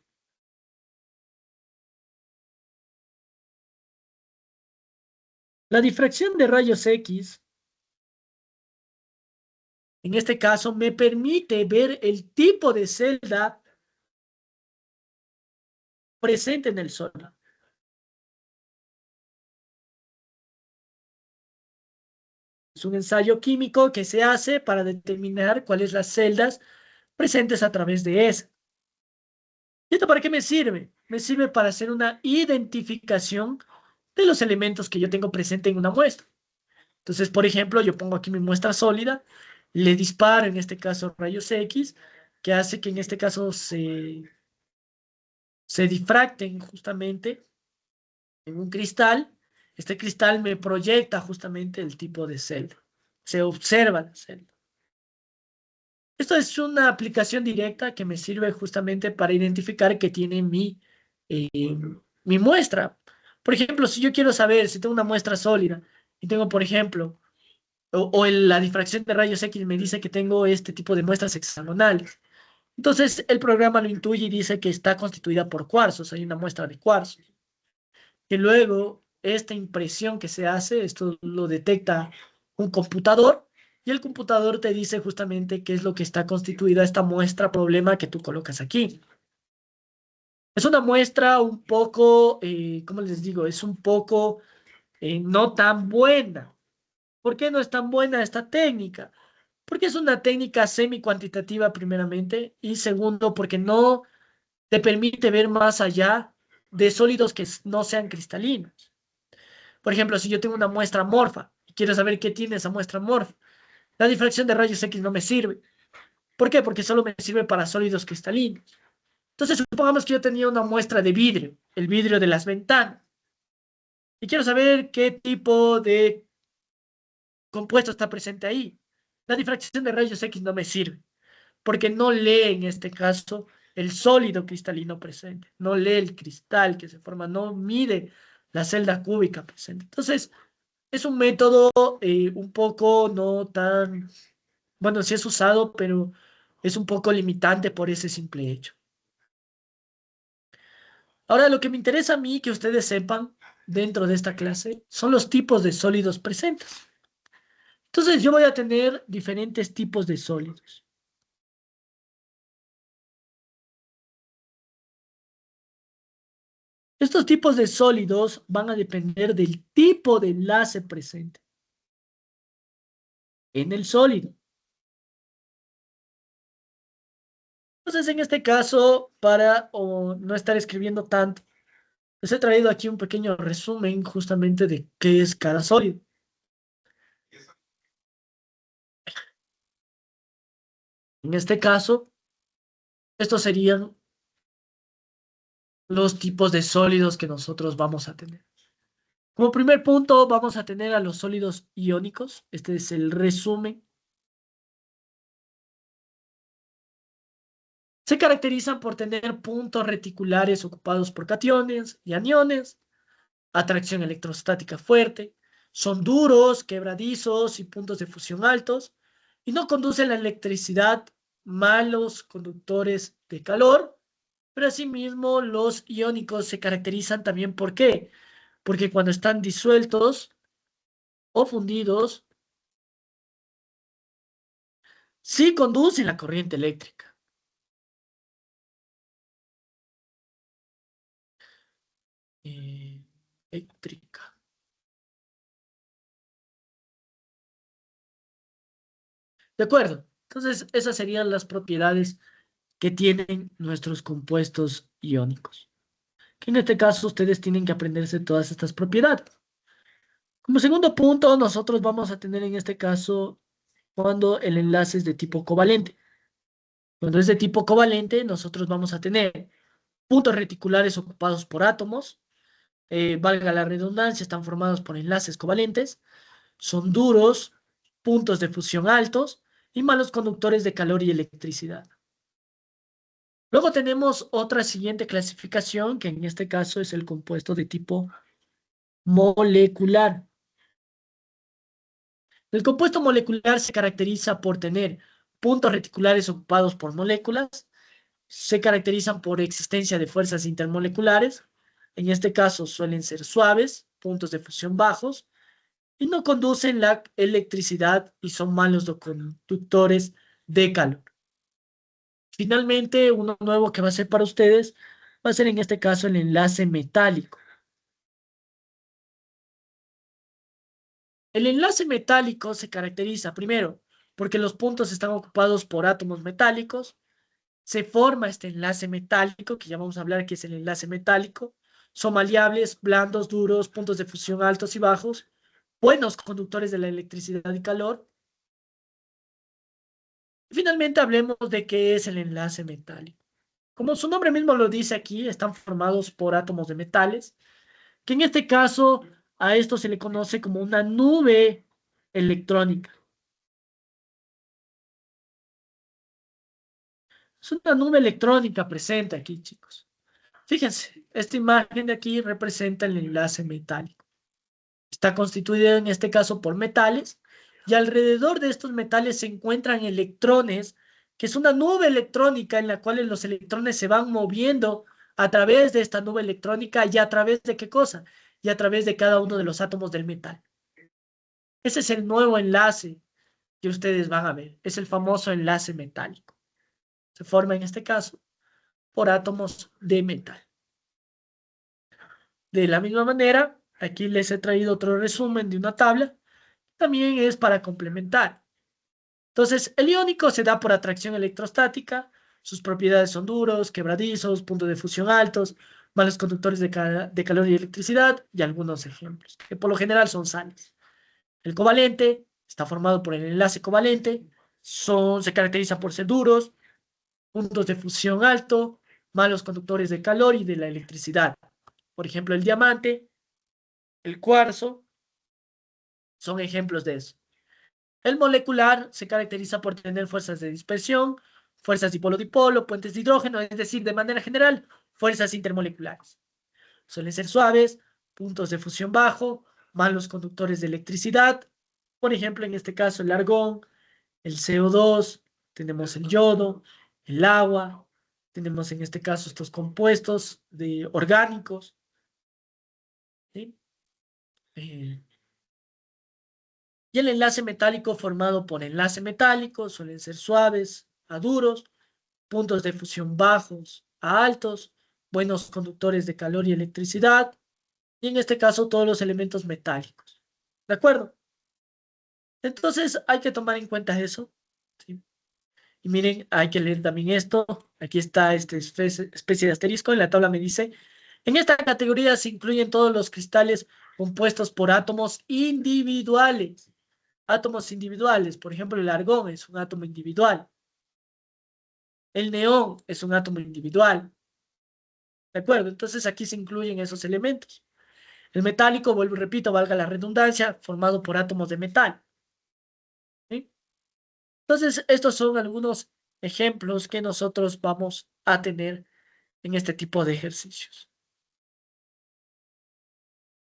La difracción de rayos X, en este caso, me permite ver el tipo de celda presente en el Sol. Es un ensayo químico que se hace para determinar cuáles las celdas presentes a través de esa. ¿Y esto para qué me sirve? Me sirve para hacer una identificación de los elementos que yo tengo presente en una muestra. Entonces, por ejemplo, yo pongo aquí mi muestra sólida, le disparo en este caso rayos X, que hace que en este caso se difracten justamente en un cristal. Este cristal me proyecta justamente el tipo de celda. Se observa la celda. Esto es una aplicación directa que me sirve justamente para identificar que tiene eh, mi muestra. Por ejemplo, si yo quiero saber si tengo una muestra sólida y tengo, por ejemplo, la difracción de rayos X me dice que tengo este tipo de muestras hexagonales. Entonces el programa lo intuye y dice que está constituida por cuarzos, hay una muestra de cuarzos. Que luego esta impresión que se hace, esto lo detecta un computador y el computador te dice justamente qué es lo que está constituida esta muestra problema que tú colocas aquí. Es una muestra un poco, ¿cómo les digo? Es un poco no tan buena. ¿Por qué no es tan buena esta técnica? Porque es una técnica semi-cuantitativa primeramente y segundo porque no te permite ver más allá de sólidos que no sean cristalinos. Por ejemplo, si yo tengo una muestra amorfa y quiero saber qué tiene esa muestra amorfa, la difracción de rayos X no me sirve. ¿Por qué? Porque solo me sirve para sólidos cristalinos. Entonces, supongamos que yo tenía una muestra de vidrio, el vidrio de las ventanas, y quiero saber qué tipo de compuesto está presente ahí. La difracción de rayos X no me sirve, porque no lee en este caso el sólido cristalino presente, no lee el cristal que se forma, no mide la celda cúbica presente. Entonces, es un método un poco no tan, bueno, sí es usado, pero es un poco limitante por ese simple hecho. Ahora, lo que me interesa a mí que ustedes sepan dentro de esta clase son los tipos de sólidos presentes. Entonces, yo voy a tener diferentes tipos de sólidos. Estos tipos de sólidos van a depender del tipo de enlace presente en el sólido. Entonces, en este caso, para no estar escribiendo tanto, les he traído aquí un pequeño resumen justamente de qué es cada sólido. En este caso, estos serían los tipos de sólidos que nosotros vamos a tener. Como primer punto, vamos a tener a los sólidos iónicos. Este es el resumen. Se caracterizan por tener puntos reticulares ocupados por cationes y aniones, atracción electrostática fuerte, son duros, quebradizos y puntos de fusión altos, y no conducen la electricidad, malos conductores de calor, pero asimismo los iónicos se caracterizan también ¿por qué? Porque cuando están disueltos o fundidos, sí conducen la corriente eléctrica. Eh, eléctrica. ¿De acuerdo? Entonces, esas serían las propiedades que tienen nuestros compuestos iónicos. Que en este caso ustedes tienen que aprenderse todas estas propiedades. Como segundo punto, nosotros vamos a tener en este caso cuando el enlace es de tipo covalente. Cuando es de tipo covalente, nosotros vamos a tener puntos reticulares ocupados por átomos, valga la redundancia, están formados por enlaces covalentes, son duros, puntos de fusión altos y malos conductores de calor y electricidad. Luego tenemos otra siguiente clasificación, que en este caso es el compuesto de tipo molecular. El compuesto molecular se caracteriza por tener puntos reticulares ocupados por moléculas, se caracterizan por existencia de fuerzas intermoleculares, en este caso suelen ser suaves, puntos de fusión bajos, y no conducen la electricidad y son malos conductores de calor. Finalmente, uno nuevo que va a ser para ustedes va a ser en este caso el enlace metálico. El enlace metálico se caracteriza primero porque los puntos están ocupados por átomos metálicos. se forma este enlace metálico, que ya vamos a hablar que es el enlace metálico. Son maleables, blandos, duros, puntos de fusión altos y bajos, buenos conductores de la electricidad y calor. Y finalmente hablemos de qué es el enlace metálico. Como su nombre mismo lo dice aquí, están formados por átomos de metales, que en este caso a esto se le conoce como una nube electrónica. Es una nube electrónica presente aquí, chicos. Fíjense, esta imagen de aquí representa el enlace metálico. Está constituido en este caso por metales y alrededor de estos metales se encuentran electrones, que es una nube electrónica en la cual los electrones se van moviendo a través de esta nube electrónica y a través de qué cosa, y a través de cada uno de los átomos del metal. Ese es el nuevo enlace que ustedes van a ver. Es el famoso enlace metálico. Se forma en este caso por átomos de metal. De la misma manera, aquí les he traído otro resumen de una tabla. También es para complementar. Entonces, el iónico se da por atracción electrostática. Sus propiedades son duros, quebradizos, puntos de fusión altos, malos conductores de calor y electricidad, y algunos ejemplos, que por lo general son sales. El covalente está formado por el enlace covalente. Se caracteriza por ser duros, puntos de fusión alto, malos conductores de calor y de la electricidad. Por ejemplo, el diamante, el cuarzo, son ejemplos de eso. El molecular se caracteriza por tener fuerzas de dispersión, fuerzas dipolo-dipolo, puentes de hidrógeno, es decir, de manera general, fuerzas intermoleculares. Suelen ser suaves, puntos de fusión bajo, malos conductores de electricidad. Por ejemplo, en este caso, el argón, el CO2, tenemos el yodo, el agua, tenemos en este caso estos compuestos orgánicos, ¿sí? Eh, y el enlace metálico formado por enlace metálico suelen ser suaves a duros, puntos de fusión bajos a altos, buenos conductores de calor y electricidad, y en este caso todos los elementos metálicos. ¿De acuerdo? Entonces hay que tomar en cuenta eso, ¿sí? Y miren, hay que leer también esto. Aquí está esta especie de asterisco. En la tabla me dice, en esta categoría se incluyen todos los cristales compuestos por átomos individuales. Átomos individuales, por ejemplo, el argón es un átomo individual. El neón es un átomo individual. ¿De acuerdo? Entonces aquí se incluyen esos elementos. El metálico, vuelvo y repito, valga la redundancia, formado por átomos de metal. ¿Sí? Entonces, estos son algunos ejemplos que nosotros vamos a tener en este tipo de ejercicios.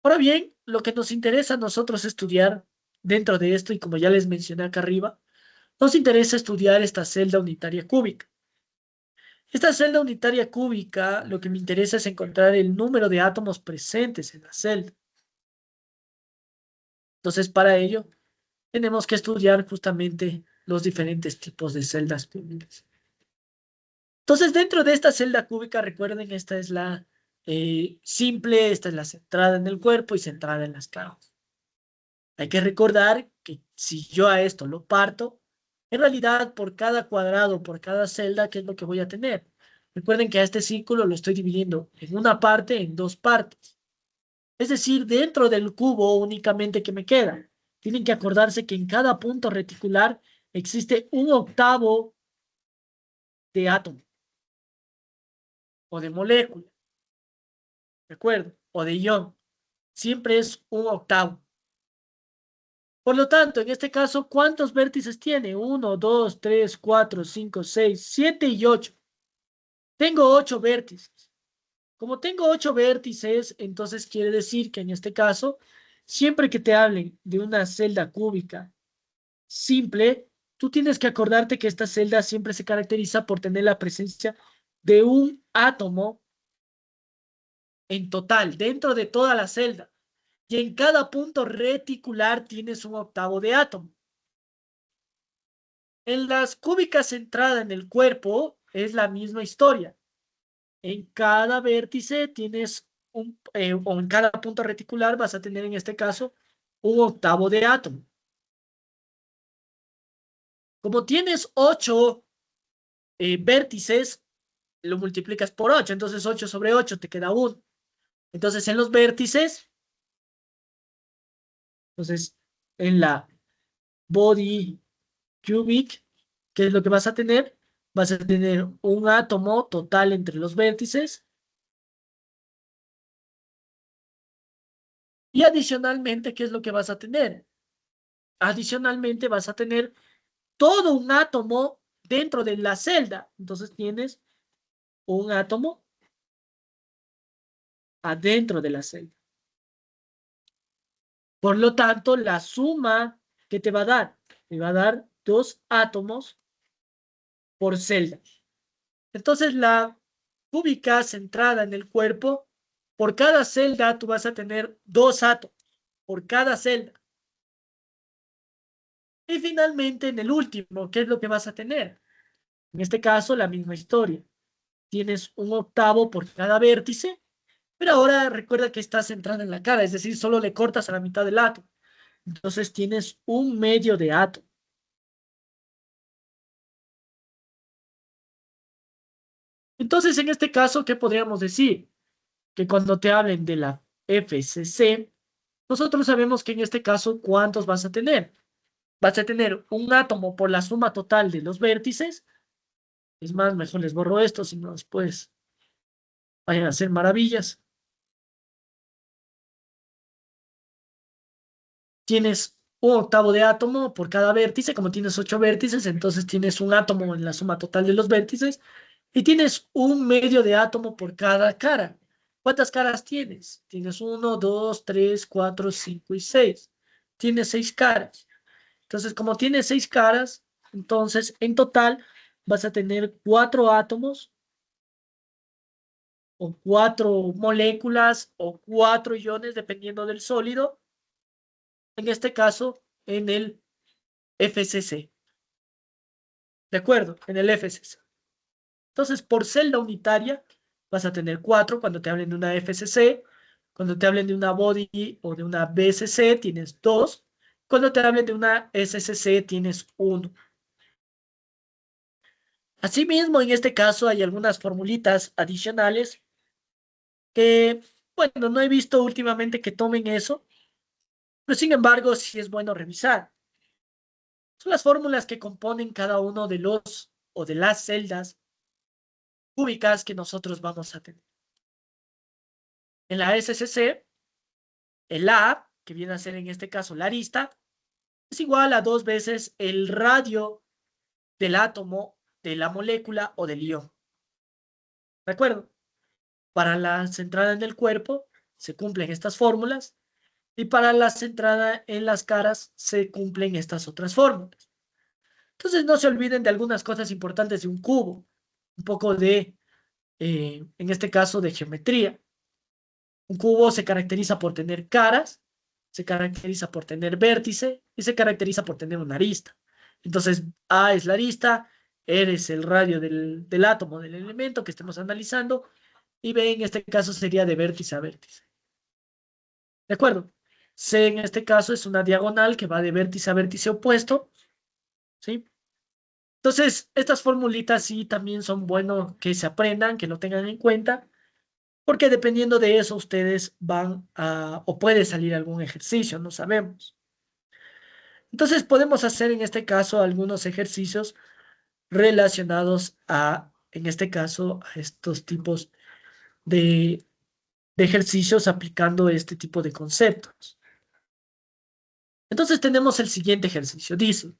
Ahora bien, lo que nos interesa a nosotros estudiar dentro de esto, y como ya les mencioné acá arriba, nos interesa estudiar esta celda unitaria cúbica. Esta celda unitaria cúbica, lo que me interesa es encontrar el número de átomos presentes en la celda. Entonces, para ello, tenemos que estudiar justamente los diferentes tipos de celdas cúbicas. Entonces, dentro de esta celda cúbica, recuerden, esta es la simple, esta es la centrada en el cuerpo y centrada en las cajas. Hay que recordar que si yo a esto lo parto, en realidad por cada cuadrado, por cada celda, ¿qué es lo que voy a tener? Recuerden que a este círculo lo estoy dividiendo en una parte, en dos partes. Es decir, dentro del cubo únicamente que me queda. Tienen que acordarse que en cada punto reticular existe un octavo de átomo o de molécula, ¿de acuerdo? O de ion. Siempre es un octavo. Por lo tanto, en este caso, ¿cuántos vértices tiene? 1, 2, 3, 4, 5, 6, 7 y 8. Tengo 8 vértices. Como tengo 8 vértices, entonces quiere decir que en este caso, siempre que te hablen de una celda cúbica simple, tú tienes que acordarte que esta celda siempre se caracteriza por tener la presencia de un átomo en total, dentro de toda la celda. Y en cada punto reticular tienes un octavo de átomo. En las cúbicas centradas en el cuerpo es la misma historia. En cada vértice tienes o en cada punto reticular vas a tener en este caso un octavo de átomo. Como tienes 8 vértices, lo multiplicas por 8. Entonces 8 sobre 8 te queda 1. Entonces en los vértices, entonces en la body cubic, ¿qué es lo que vas a tener? Vas a tener un átomo total entre los vértices y adicionalmente, ¿qué es lo que vas a tener? Adicionalmente vas a tener todo un átomo dentro de la celda. Entonces tienes un átomo adentro de la celda. Por lo tanto, la suma que te va a dar, te va a dar 2 átomos por celda. Entonces, la cúbica centrada en el cuerpo, por cada celda tú vas a tener 2 átomos, por cada celda. Y finalmente, en el último, ¿qué es lo que vas a tener? En este caso, la misma historia. Tienes un octavo por cada vértice, pero ahora recuerda que está centrada en la cara, es decir, solo le cortas a la mitad del átomo. Entonces tienes un medio de átomo. Entonces, en este caso, ¿qué podríamos decir? Que cuando te hablen de la FCC, nosotros sabemos que en este caso, ¿cuántos vas a tener? Vas a tener un átomo por la suma total de los vértices. Es más, mejor les borro esto, si no después vayan a hacer maravillas. Tienes un octavo de átomo por cada vértice. Como tienes 8 vértices, entonces tienes un átomo en la suma total de los vértices. Y tienes un medio de átomo por cada cara. ¿Cuántas caras tienes? Tienes 1, 2, 3, 4, 5 y 6. Tienes 6 caras. Entonces, como tienes 6 caras, entonces en total vas a tener 4 átomos o 4 moléculas o 4 iones, dependiendo del sólido. En este caso, en el FCC. ¿De acuerdo? En el FCC. Entonces, por celda unitaria, vas a tener 4 cuando te hablen de una FCC. Cuando te hablen de una body o de una BCC, tienes 2. Cuando te hablen de una SCC, tienes 1. Asimismo, en este caso hay algunas formulitas adicionales que, bueno, no he visto últimamente que tomen eso, pero sin embargo, sí es bueno revisar. Son las fórmulas que componen cada uno de los o de las celdas cúbicas que nosotros vamos a tener. En la SCC, el A, que viene a ser en este caso la arista, es igual a 2 veces el radio del átomo, de la molécula o del ion. ¿De acuerdo? Para la centrada en el cuerpo se cumplen estas fórmulas y para la centrada en las caras se cumplen estas otras fórmulas. Entonces no se olviden de algunas cosas importantes de un cubo, un poco de, en este caso, de geometría. Un cubo se caracteriza por tener caras, se caracteriza por tener vértice y se caracteriza por tener una arista. Entonces, A es la arista, R es el radio del átomo del elemento que estemos analizando y B en este caso sería de vértice a vértice. ¿De acuerdo? C en este caso es una diagonal que va de vértice a vértice opuesto, ¿sí? Entonces, estas formulitas sí también son buenos que se aprendan, que lo tengan en cuenta, porque dependiendo de eso ustedes van a, o puede salir algún ejercicio, no sabemos. Entonces, podemos hacer en este caso algunos ejercicios relacionados a, en este caso, a estos tipos de, de ejercicios aplicando este tipo de conceptos. Entonces, tenemos el siguiente ejercicio. Dice,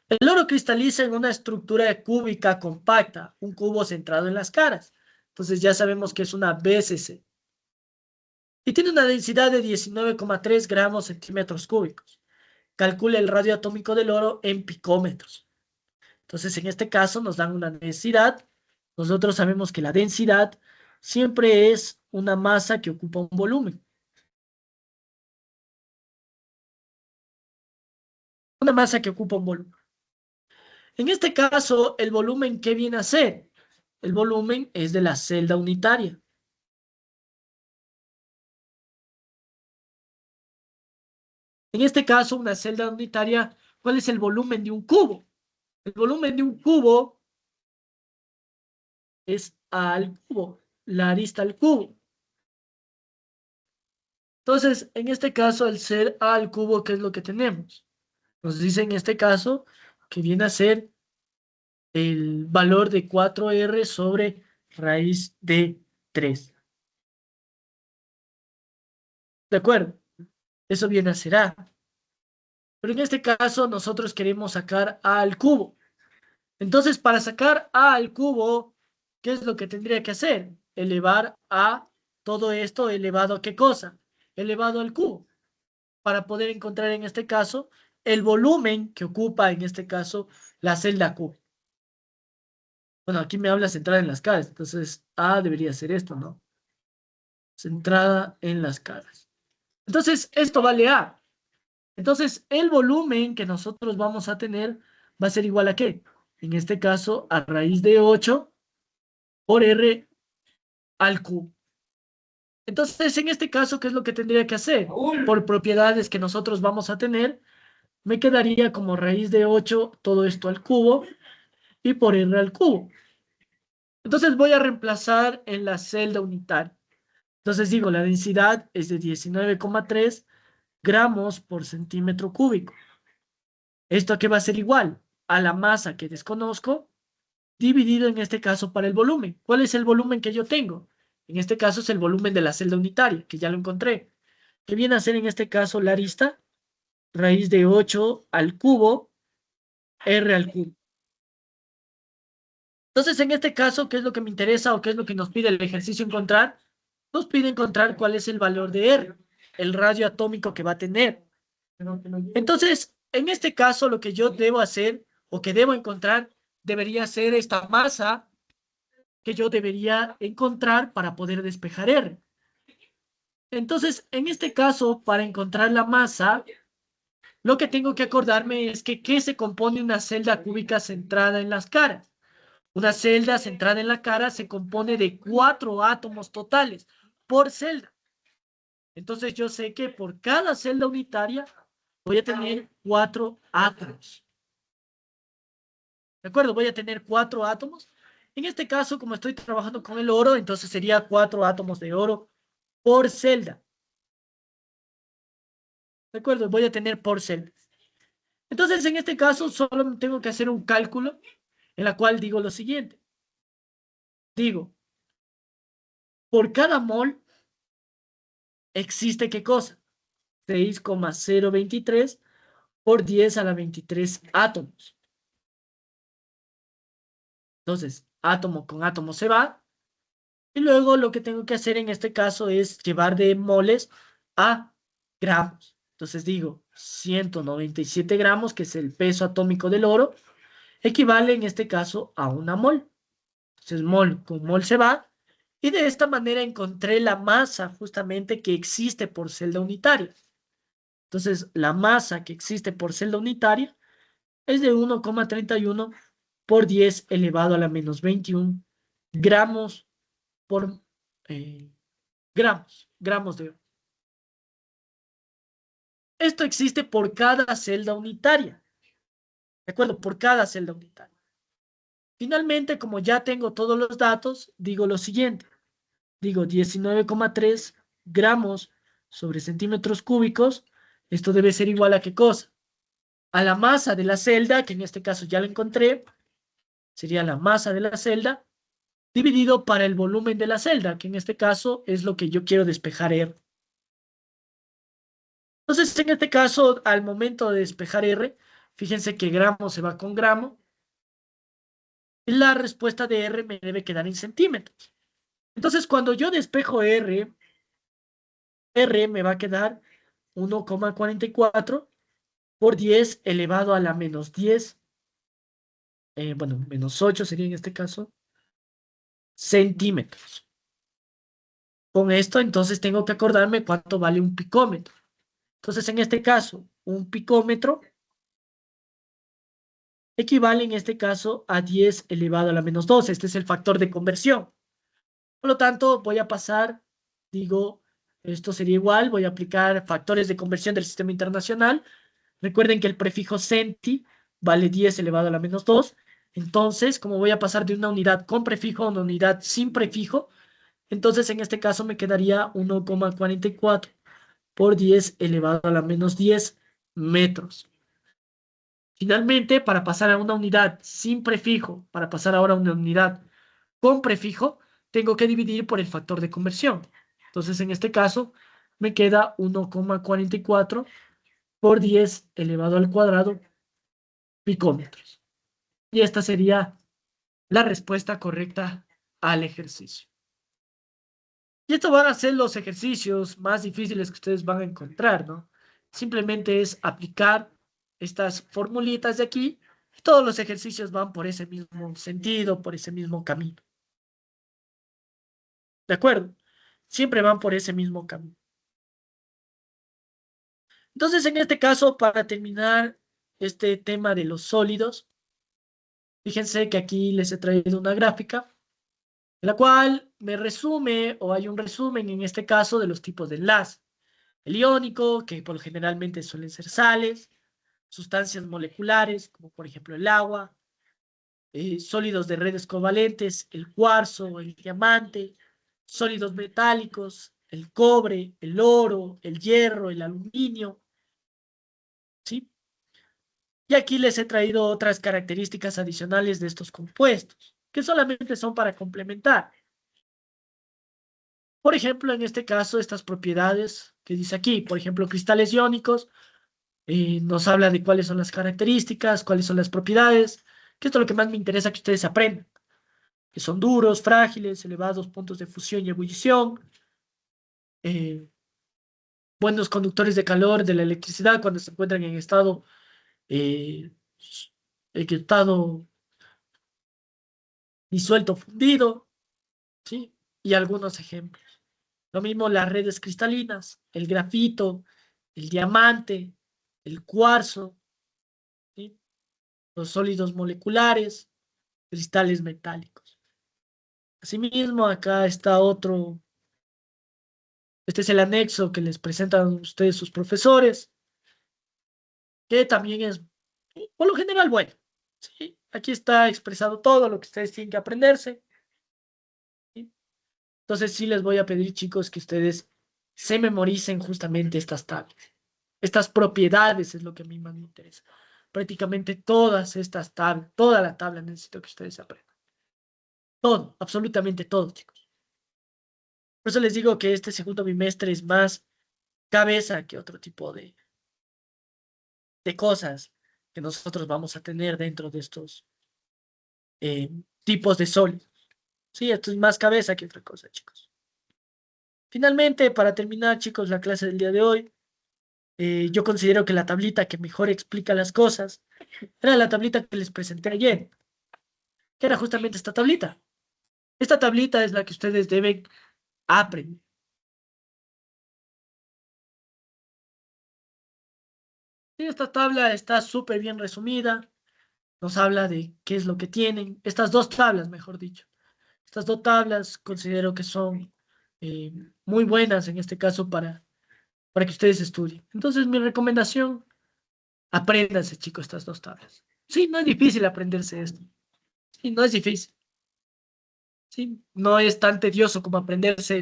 el oro cristaliza en una estructura cúbica compacta, un cubo centrado en las caras. Entonces ya sabemos que es una BCC. Y tiene una densidad de 19,3 gramos centímetros cúbicos. Calcula el radio atómico del oro en picómetros. Entonces en este caso nos dan una densidad. Nosotros sabemos que la densidad siempre es una masa que ocupa un volumen. Una masa que ocupa un volumen. En este caso, el volumen, ¿qué viene a ser? El volumen es de la celda unitaria. En este caso, una celda unitaria, ¿cuál es el volumen de un cubo? El volumen de un cubo es a al cubo, la arista al cubo. Entonces, en este caso, al ser a al cubo, ¿qué es lo que tenemos? Nos dice en este caso que viene a ser el valor de 4R sobre raíz de 3. ¿De acuerdo? Eso viene a ser A. Pero en este caso nosotros queremos sacar A al cubo. Entonces, para sacar A al cubo, ¿qué es lo que tendría que hacer? Elevar a todo esto elevado a ¿qué cosa? Elevado al cubo. Para poder encontrar en este caso el volumen que ocupa en este caso la celda Q. Bueno, aquí me habla centrada en las caras, entonces A debería ser esto, ¿no? Centrada en las caras. Entonces, esto vale A. Entonces, el volumen que nosotros vamos a tener va a ser igual a ¿qué? En este caso, a raíz de 8 por R al cubo. Entonces, en este caso, ¿qué es lo que tendría que hacer? Por propiedades que nosotros vamos a tener, me quedaría como raíz de 8 todo esto al cubo y por R al cubo. Entonces voy a reemplazar en la celda unitaria. Entonces digo, la densidad es de 19,3 gramos por centímetro cúbico. ¿Esto a qué va a ser igual? A la masa que desconozco, dividido en este caso para el volumen. ¿Cuál es el volumen que yo tengo? En este caso es el volumen de la celda unitaria, que ya lo encontré. Que viene a ser en este caso la arista, raíz de 8 al cubo, R al cubo. Entonces, en este caso, ¿qué es lo que me interesa o qué es lo que nos pide el ejercicio encontrar? Nos pide encontrar cuál es el valor de R, el radio atómico que va a tener. Entonces, en este caso, lo que yo debo hacer o que debo encontrar debería ser esta masa que yo debería encontrar para poder despejar R. Entonces, en este caso, para encontrar la masa, lo que tengo que acordarme es que ¿qué se compone una celda cúbica centrada en las caras? Una celda centrada en la cara se compone de 4 átomos totales por celda. Entonces yo sé que por cada celda unitaria voy a tener 4 átomos. ¿De acuerdo? Voy a tener 4 átomos. En este caso, como estoy trabajando con el oro, entonces sería 4 átomos de oro por celda. ¿De acuerdo? Voy a tener por celda. Entonces, en este caso, solo tengo que hacer un cálculo en la cual digo lo siguiente. Digo, por cada mol existe ¿qué cosa? 6,023 por 10 a la 23 átomos. Entonces, átomo con átomo se va. Y luego lo que tengo que hacer en este caso es llevar de moles a gramos. Entonces digo, 197 gramos, que es el peso atómico del oro, equivale en este caso a una mol. Entonces, mol con mol se va. Y de esta manera encontré la masa justamente que existe por celda unitaria. Entonces, la masa que existe por celda unitaria es de 1,31 por 10 elevado a la menos 21 gramos por gramos de oro. Esto existe por cada celda unitaria. ¿De acuerdo? Por cada celda unitaria. Finalmente, como ya tengo todos los datos, digo lo siguiente. Digo 19,3 gramos sobre centímetros cúbicos. Esto debe ser igual a ¿qué cosa? A la masa de la celda, que en este caso ya la encontré, sería la masa de la celda, dividido para el volumen de la celda, que en este caso es lo que yo quiero despejar R. Entonces, en este caso, al momento de despejar R, fíjense que gramo se va con gramo, y la respuesta de R me debe quedar en centímetros. Entonces, cuando yo despejo R, R me va a quedar 1,44 por 10 elevado a la menos 10, bueno, menos 8 sería en este caso, centímetros. Con esto, entonces, tengo que acordarme cuánto vale un picómetro. Entonces, en este caso, un picómetro equivale en este caso a 10 elevado a la menos 2. Este es el factor de conversión. Por lo tanto, voy a pasar, digo, esto sería igual, voy a aplicar factores de conversión del sistema internacional. Recuerden que el prefijo centi vale 10 elevado a la menos 2. Entonces, como voy a pasar de una unidad con prefijo a una unidad sin prefijo, entonces en este caso me quedaría 1,44 por 10 elevado a la menos 10 metros. Finalmente, para pasar a una unidad sin prefijo, para pasar ahora a una unidad con prefijo, tengo que dividir por el factor de conversión. Entonces, en este caso, me queda 1,44 por 10 elevado al cuadrado picómetros. Y esta sería la respuesta correcta al ejercicio. Y estos van a ser los ejercicios más difíciles que ustedes van a encontrar, ¿no? Simplemente es aplicar estas formulitas de aquí. Y todos los ejercicios van por ese mismo sentido, por ese mismo camino. ¿De acuerdo? Siempre van por ese mismo camino. Entonces, en este caso, para terminar este tema de los sólidos, fíjense que aquí les he traído una gráfica, en la cual me resume, o hay un resumen en este caso, de los tipos de enlace. El iónico, que por lo generalmente suelen ser sales, sustancias moleculares, como por ejemplo el agua, sólidos de redes covalentes, el cuarzo, el diamante, sólidos metálicos, el cobre, el oro, el hierro, el aluminio, ¿sí? Y aquí les he traído otras características adicionales de estos compuestos, que solamente son para complementar. Por ejemplo, en este caso, estas propiedades que dice aquí, por ejemplo, cristales iónicos, nos habla de cuáles son las características, cuáles son las propiedades, que esto es lo que más me interesa que ustedes aprendan, que son duros, frágiles, elevados puntos de fusión y ebullición, eh, buenos conductores de calor, de la electricidad cuando se encuentran eh, en estado disuelto, fundido, ¿sí? Y algunos ejemplos. Lo mismo las redes cristalinas, el grafito, el diamante, el cuarzo, ¿sí? Los sólidos moleculares, cristales metálicos. Asimismo, acá está otro, este es el anexo que les presentan ustedes sus profesores, que también es, por lo general, bueno. ¿Sí? Aquí está expresado todo lo que ustedes tienen que aprenderse. ¿Sí? Entonces sí les voy a pedir, chicos, que ustedes se memoricen justamente estas tablas. Estas propiedades es lo que a mí más me interesa. Prácticamente todas estas tablas, toda la tabla necesito que ustedes aprendan. Todo, absolutamente todo, chicos. Por eso les digo que este segundo bimestre es más cabeza que otro tipo de cosas que nosotros vamos a tener dentro de estos eh, tipos de sólidos. Sí, esto es más cabeza que otra cosa, chicos. Finalmente, para terminar, chicos, la clase del día de hoy, yo considero que la tablita que mejor explica las cosas era la tablita que les presenté ayer, que era justamente esta tablita. Esta tablita es la que ustedes deben aprender. Y esta tabla está súper bien resumida, nos habla de qué es lo que tienen, estas dos tablas, mejor dicho. Estas dos tablas considero que son eh, muy buenas en este caso para que ustedes estudien. Entonces, mi recomendación, apréndanse, chicos, estas dos tablas. Sí, no es difícil aprenderse esto. Sí, no es difícil. Sí, no es tan tedioso como aprenderse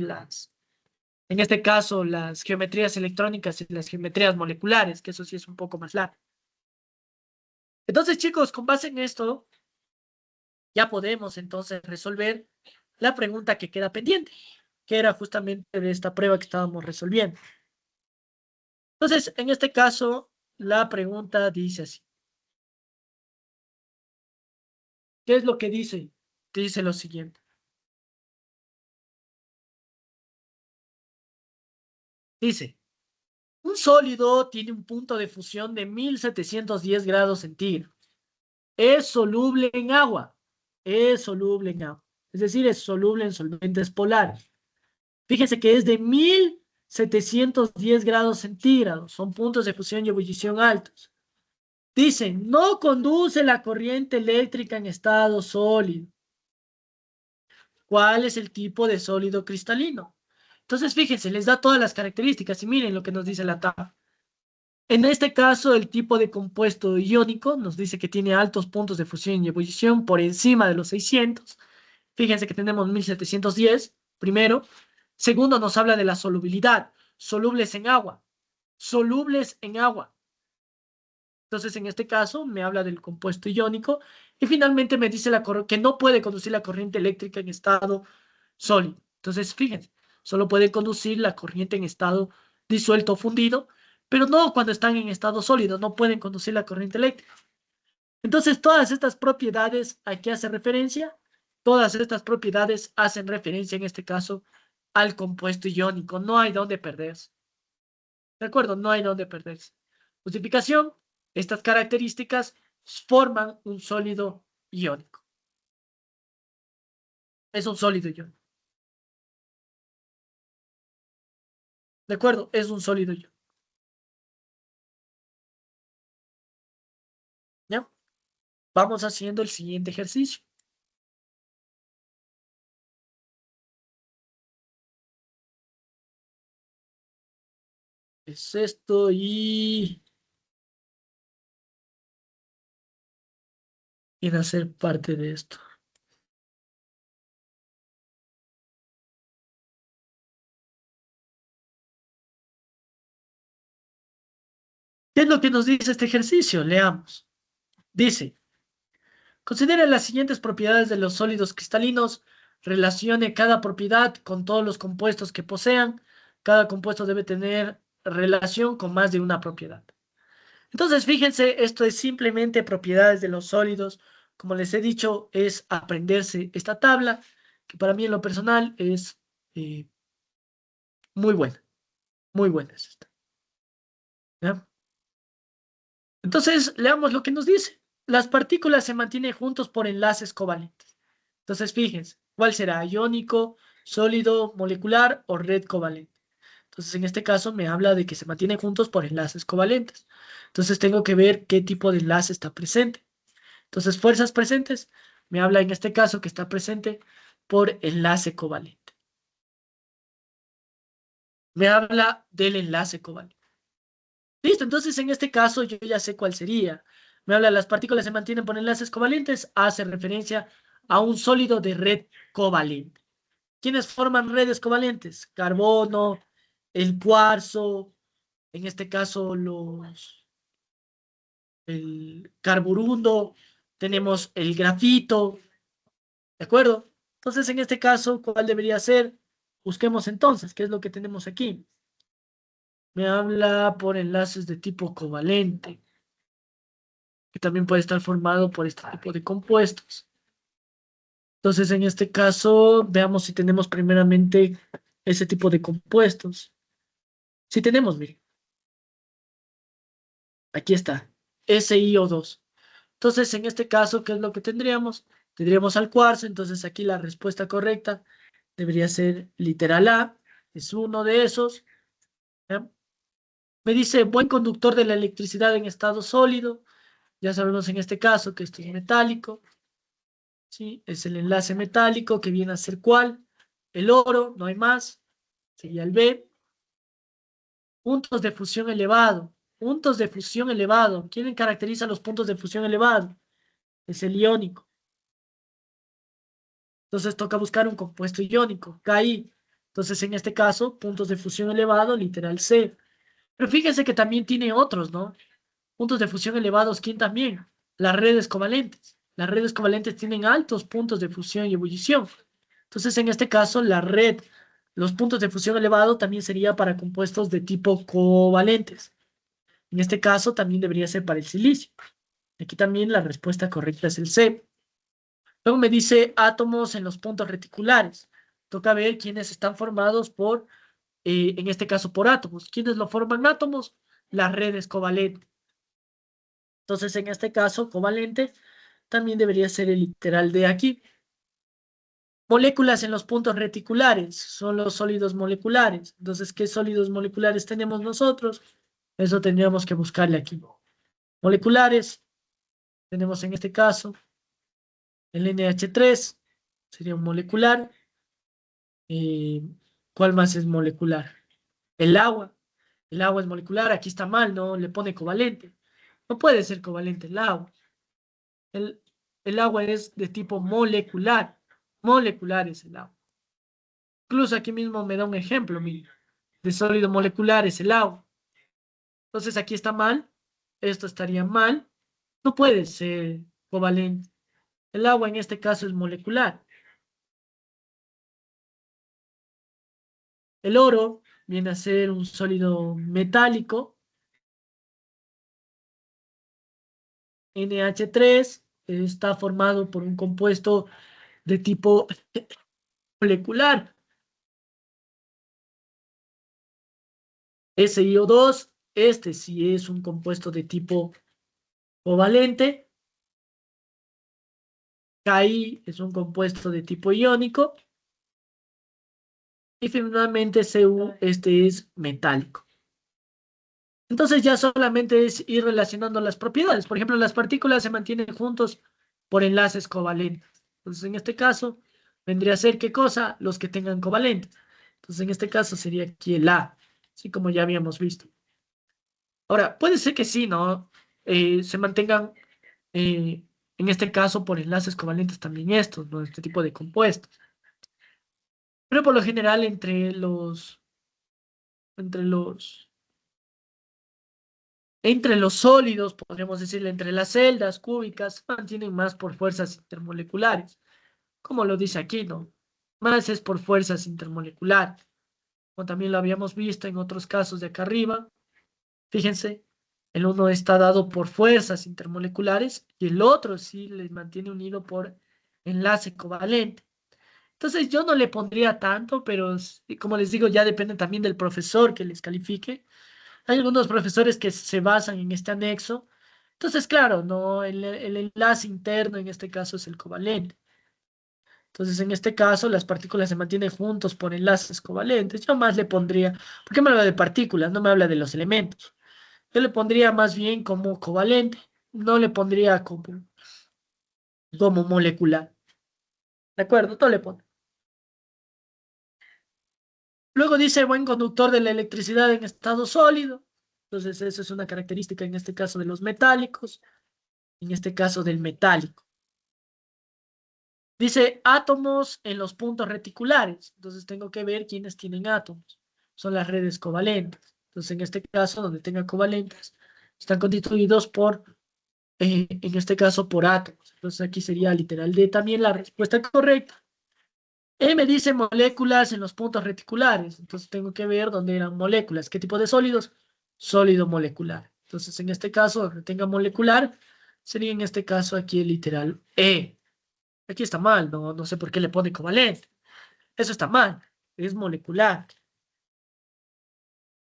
en este caso, las geometrías electrónicas y las geometrías moleculares, que eso sí es un poco más largo. Entonces, chicos, con base en esto, ya podemos entonces resolver la pregunta que queda pendiente, que era justamente de esta prueba que estábamos resolviendo. Entonces, en este caso, la pregunta dice así. ¿Qué es lo que dice? Dice lo siguiente. Dice, un sólido tiene un punto de fusión de 1710 grados centígrados. Es soluble en agua. Es soluble en agua. Es decir, es soluble en solventes polares. Fíjense que es de 1710 grados centígrados. Son puntos de fusión y ebullición altos. Dicen, no conduce la corriente eléctrica en estado sólido. ¿Cuál es el tipo de sólido cristalino? Entonces, fíjense, les da todas las características y miren lo que nos dice la tabla. En este caso, el tipo de compuesto iónico nos dice que tiene altos puntos de fusión y ebullición por encima de los 600. Fíjense que tenemos 1710, primero. Segundo, nos habla de la solubilidad, solubles en agua, solubles en agua. Entonces, en este caso, me habla del compuesto iónico y finalmente me dice que no puede conducir la corriente eléctrica en estado sólido. Entonces, fíjense, solo puede conducir la corriente en estado disuelto o fundido, pero no cuando están en estado sólido, no pueden conducir la corriente eléctrica. Entonces, todas estas propiedades, ¿a qué hace referencia? Todas estas propiedades hacen referencia, en este caso, al compuesto iónico. No hay dónde perderse. ¿De acuerdo? No hay dónde perderse. Justificación, estas características forman un sólido iónico. Es un sólido iónico. ¿De acuerdo? Es un sólido iónico. ¿Ya? Vamos haciendo el siguiente ejercicio. Es esto y en hacer parte de esto. ¿Qué es lo que nos dice este ejercicio? Leamos. Dice, considere las siguientes propiedades de los sólidos cristalinos. Relacione cada propiedad con todos los compuestos que posean. Cada compuesto debe tener relación con más de una propiedad. Entonces, fíjense, esto es simplemente propiedades de los sólidos. Como les he dicho, es aprenderse esta tabla, que para mí en lo personal es eh, muy buena. Muy buena es esta. ¿Ya? Entonces, leamos lo que nos dice. Las partículas se mantienen juntos por enlaces covalentes. Entonces, fíjense, ¿cuál será? ¿Iónico, sólido, molecular o red covalente? Entonces, en este caso me habla de que se mantienen juntos por enlaces covalentes. Entonces, tengo que ver qué tipo de enlace está presente. Entonces, fuerzas presentes, me habla en este caso que está presente por enlace covalente. Me habla del enlace covalente. Listo, entonces en este caso yo ya sé cuál sería. Me habla, las partículas se mantienen por enlaces covalentes, hace referencia a un sólido de red covalente. ¿Quiénes forman redes covalentes? Carbono, el cuarzo, en este caso el carburundo, tenemos el grafito, ¿de acuerdo? Entonces en este caso, ¿cuál debería ser? Busquemos entonces, ¿qué es lo que tenemos aquí? Me habla por enlaces de tipo covalente, que también puede estar formado por este tipo de compuestos. Entonces, en este caso, veamos si tenemos primeramente ese tipo de compuestos. Si tenemos, miren, aquí está, SiO2. Entonces, en este caso, ¿qué es lo que tendríamos? Tendríamos al cuarzo, entonces aquí la respuesta correcta debería ser literal A, es uno de esos. ¿Ya? Me dice, buen conductor de la electricidad en estado sólido. Ya sabemos en este caso que esto es metálico. ¿Sí? Es el enlace metálico que viene a ser ¿cuál? El oro, no hay más, sería el B. Puntos de fusión elevado, puntos de fusión elevado. ¿Quién caracteriza los puntos de fusión elevado? Es el iónico. Entonces toca buscar un compuesto iónico, KI. Entonces en este caso, puntos de fusión elevado, literal C. Pero fíjense que también tiene otros, ¿no? Puntos de fusión elevados, ¿quién también? Las redes covalentes. Las redes covalentes tienen altos puntos de fusión y ebullición. Entonces, en este caso, la red, los puntos de fusión elevado también sería para compuestos de tipo covalentes. En este caso, también debería ser para el silicio. Aquí también la respuesta correcta es el C. Luego me dice átomos en los puntos reticulares. Toca ver quiénes están formados por, en este caso, por átomos. ¿Quiénes lo forman átomos? Las redes covalentes. Entonces, en este caso, covalente también debería ser el literal de aquí. Moléculas en los puntos reticulares son los sólidos moleculares. Entonces, ¿qué sólidos moleculares tenemos nosotros? Eso tendríamos que buscarle aquí. Moleculares, tenemos en este caso el NH3, sería un molecular. Eh, ¿Cuál más es molecular? El agua. El agua es molecular, aquí está mal, ¿no? Le pone covalente. No puede ser covalente el agua. El, el agua es de tipo molecular. Molecular es el agua. Incluso aquí mismo me da un ejemplo, mira, de sólido molecular es el agua. Entonces aquí está mal, esto estaría mal, no puede ser covalente. El agua en este caso es molecular. El oro viene a ser un sólido metálico, NH3, está formado por un compuesto de tipo molecular, SiO2, este sí es un compuesto de tipo covalente, Ki es un compuesto de tipo iónico, y finalmente Cu, este es metálico. Entonces ya solamente es ir relacionando las propiedades. Por ejemplo, las partículas se mantienen juntos por enlaces covalentes. Entonces, en este caso, vendría a ser ¿qué cosa? Los que tengan covalentes. Entonces, en este caso sería aquí el A, así como ya habíamos visto. Ahora, puede ser que sí, ¿no? Se mantengan, en este caso, por enlaces covalentes también estos, ¿no? Este tipo de compuestos. Pero por lo general, entre los sólidos, podríamos decirle, entre las celdas cúbicas, se mantienen más por fuerzas intermoleculares, como lo dice aquí, ¿no? Más es por fuerzas intermoleculares, como también lo habíamos visto en otros casos de acá arriba. Fíjense, el uno está dado por fuerzas intermoleculares y el otro sí les mantiene unido por enlace covalente. Entonces yo no le pondría tanto, pero como les digo, ya depende también del profesor que les califique. Hay algunos profesores que se basan en este anexo. Entonces, claro, no, el enlace interno en este caso es el covalente. Entonces, en este caso, las partículas se mantienen juntos por enlaces covalentes. Yo más le pondría, ¿por qué me habla de partículas? No me habla de los elementos. Yo le pondría más bien como covalente, no le pondría como molecular. ¿De acuerdo? Todo le pone. Luego dice buen conductor de la electricidad en estado sólido. Entonces, eso es una característica en este caso de los metálicos, en este caso del metálico. Dice átomos en los puntos reticulares. Entonces tengo que ver quiénes tienen átomos. Son las redes covalentes. Entonces en este caso, donde tenga covalentes, están constituidos en este caso, por átomos. Entonces aquí sería literal D también la respuesta correcta. E me dice moléculas en los puntos reticulares. Entonces tengo que ver dónde eran moléculas. ¿Qué tipo de sólidos? Sólido molecular. Entonces en este caso, donde tenga molecular, sería en este caso aquí el literal E. Aquí está mal, no sé por qué le pone covalente. Eso está mal, es molecular.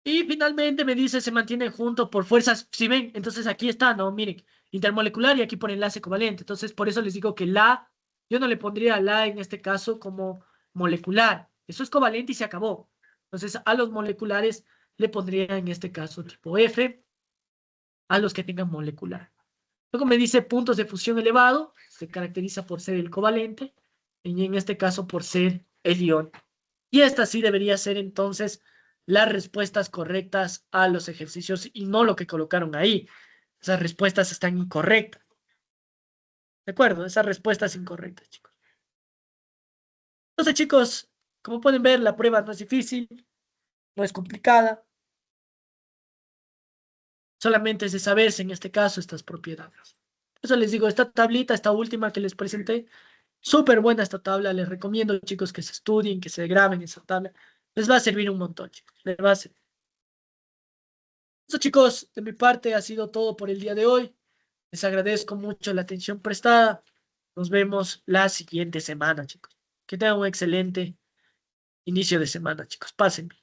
Y finalmente me dice se mantiene junto por fuerzas. Si ven, entonces aquí está, ¿no? Miren, intermolecular y aquí por enlace covalente. Entonces por eso les digo que yo no le pondría la en este caso como molecular. Eso es covalente y se acabó. Entonces a los moleculares le pondría en este caso tipo F, a los que tengan molecular. Luego me dice puntos de fusión elevado, se caracteriza por ser el covalente y en este caso por ser el ion. Y estas sí debería ser entonces las respuestas correctas a los ejercicios y no lo que colocaron ahí. Esas respuestas están incorrectas. ¿De acuerdo? Esas respuestas incorrectas, chicos. Entonces, chicos, como pueden ver, la prueba no es difícil, no es complicada. Solamente es de saberse en este caso estas propiedades. Por eso les digo, esta tablita, esta última que les presenté, súper buena esta tabla. Les recomiendo, chicos, que se estudien, que se graben esa tabla. Les va a servir un montón, chicos. Les va a servir. Eso, chicos, de mi parte ha sido todo por el día de hoy. Les agradezco mucho la atención prestada. Nos vemos la siguiente semana, chicos. Que tengan un excelente inicio de semana, chicos. Pásenme.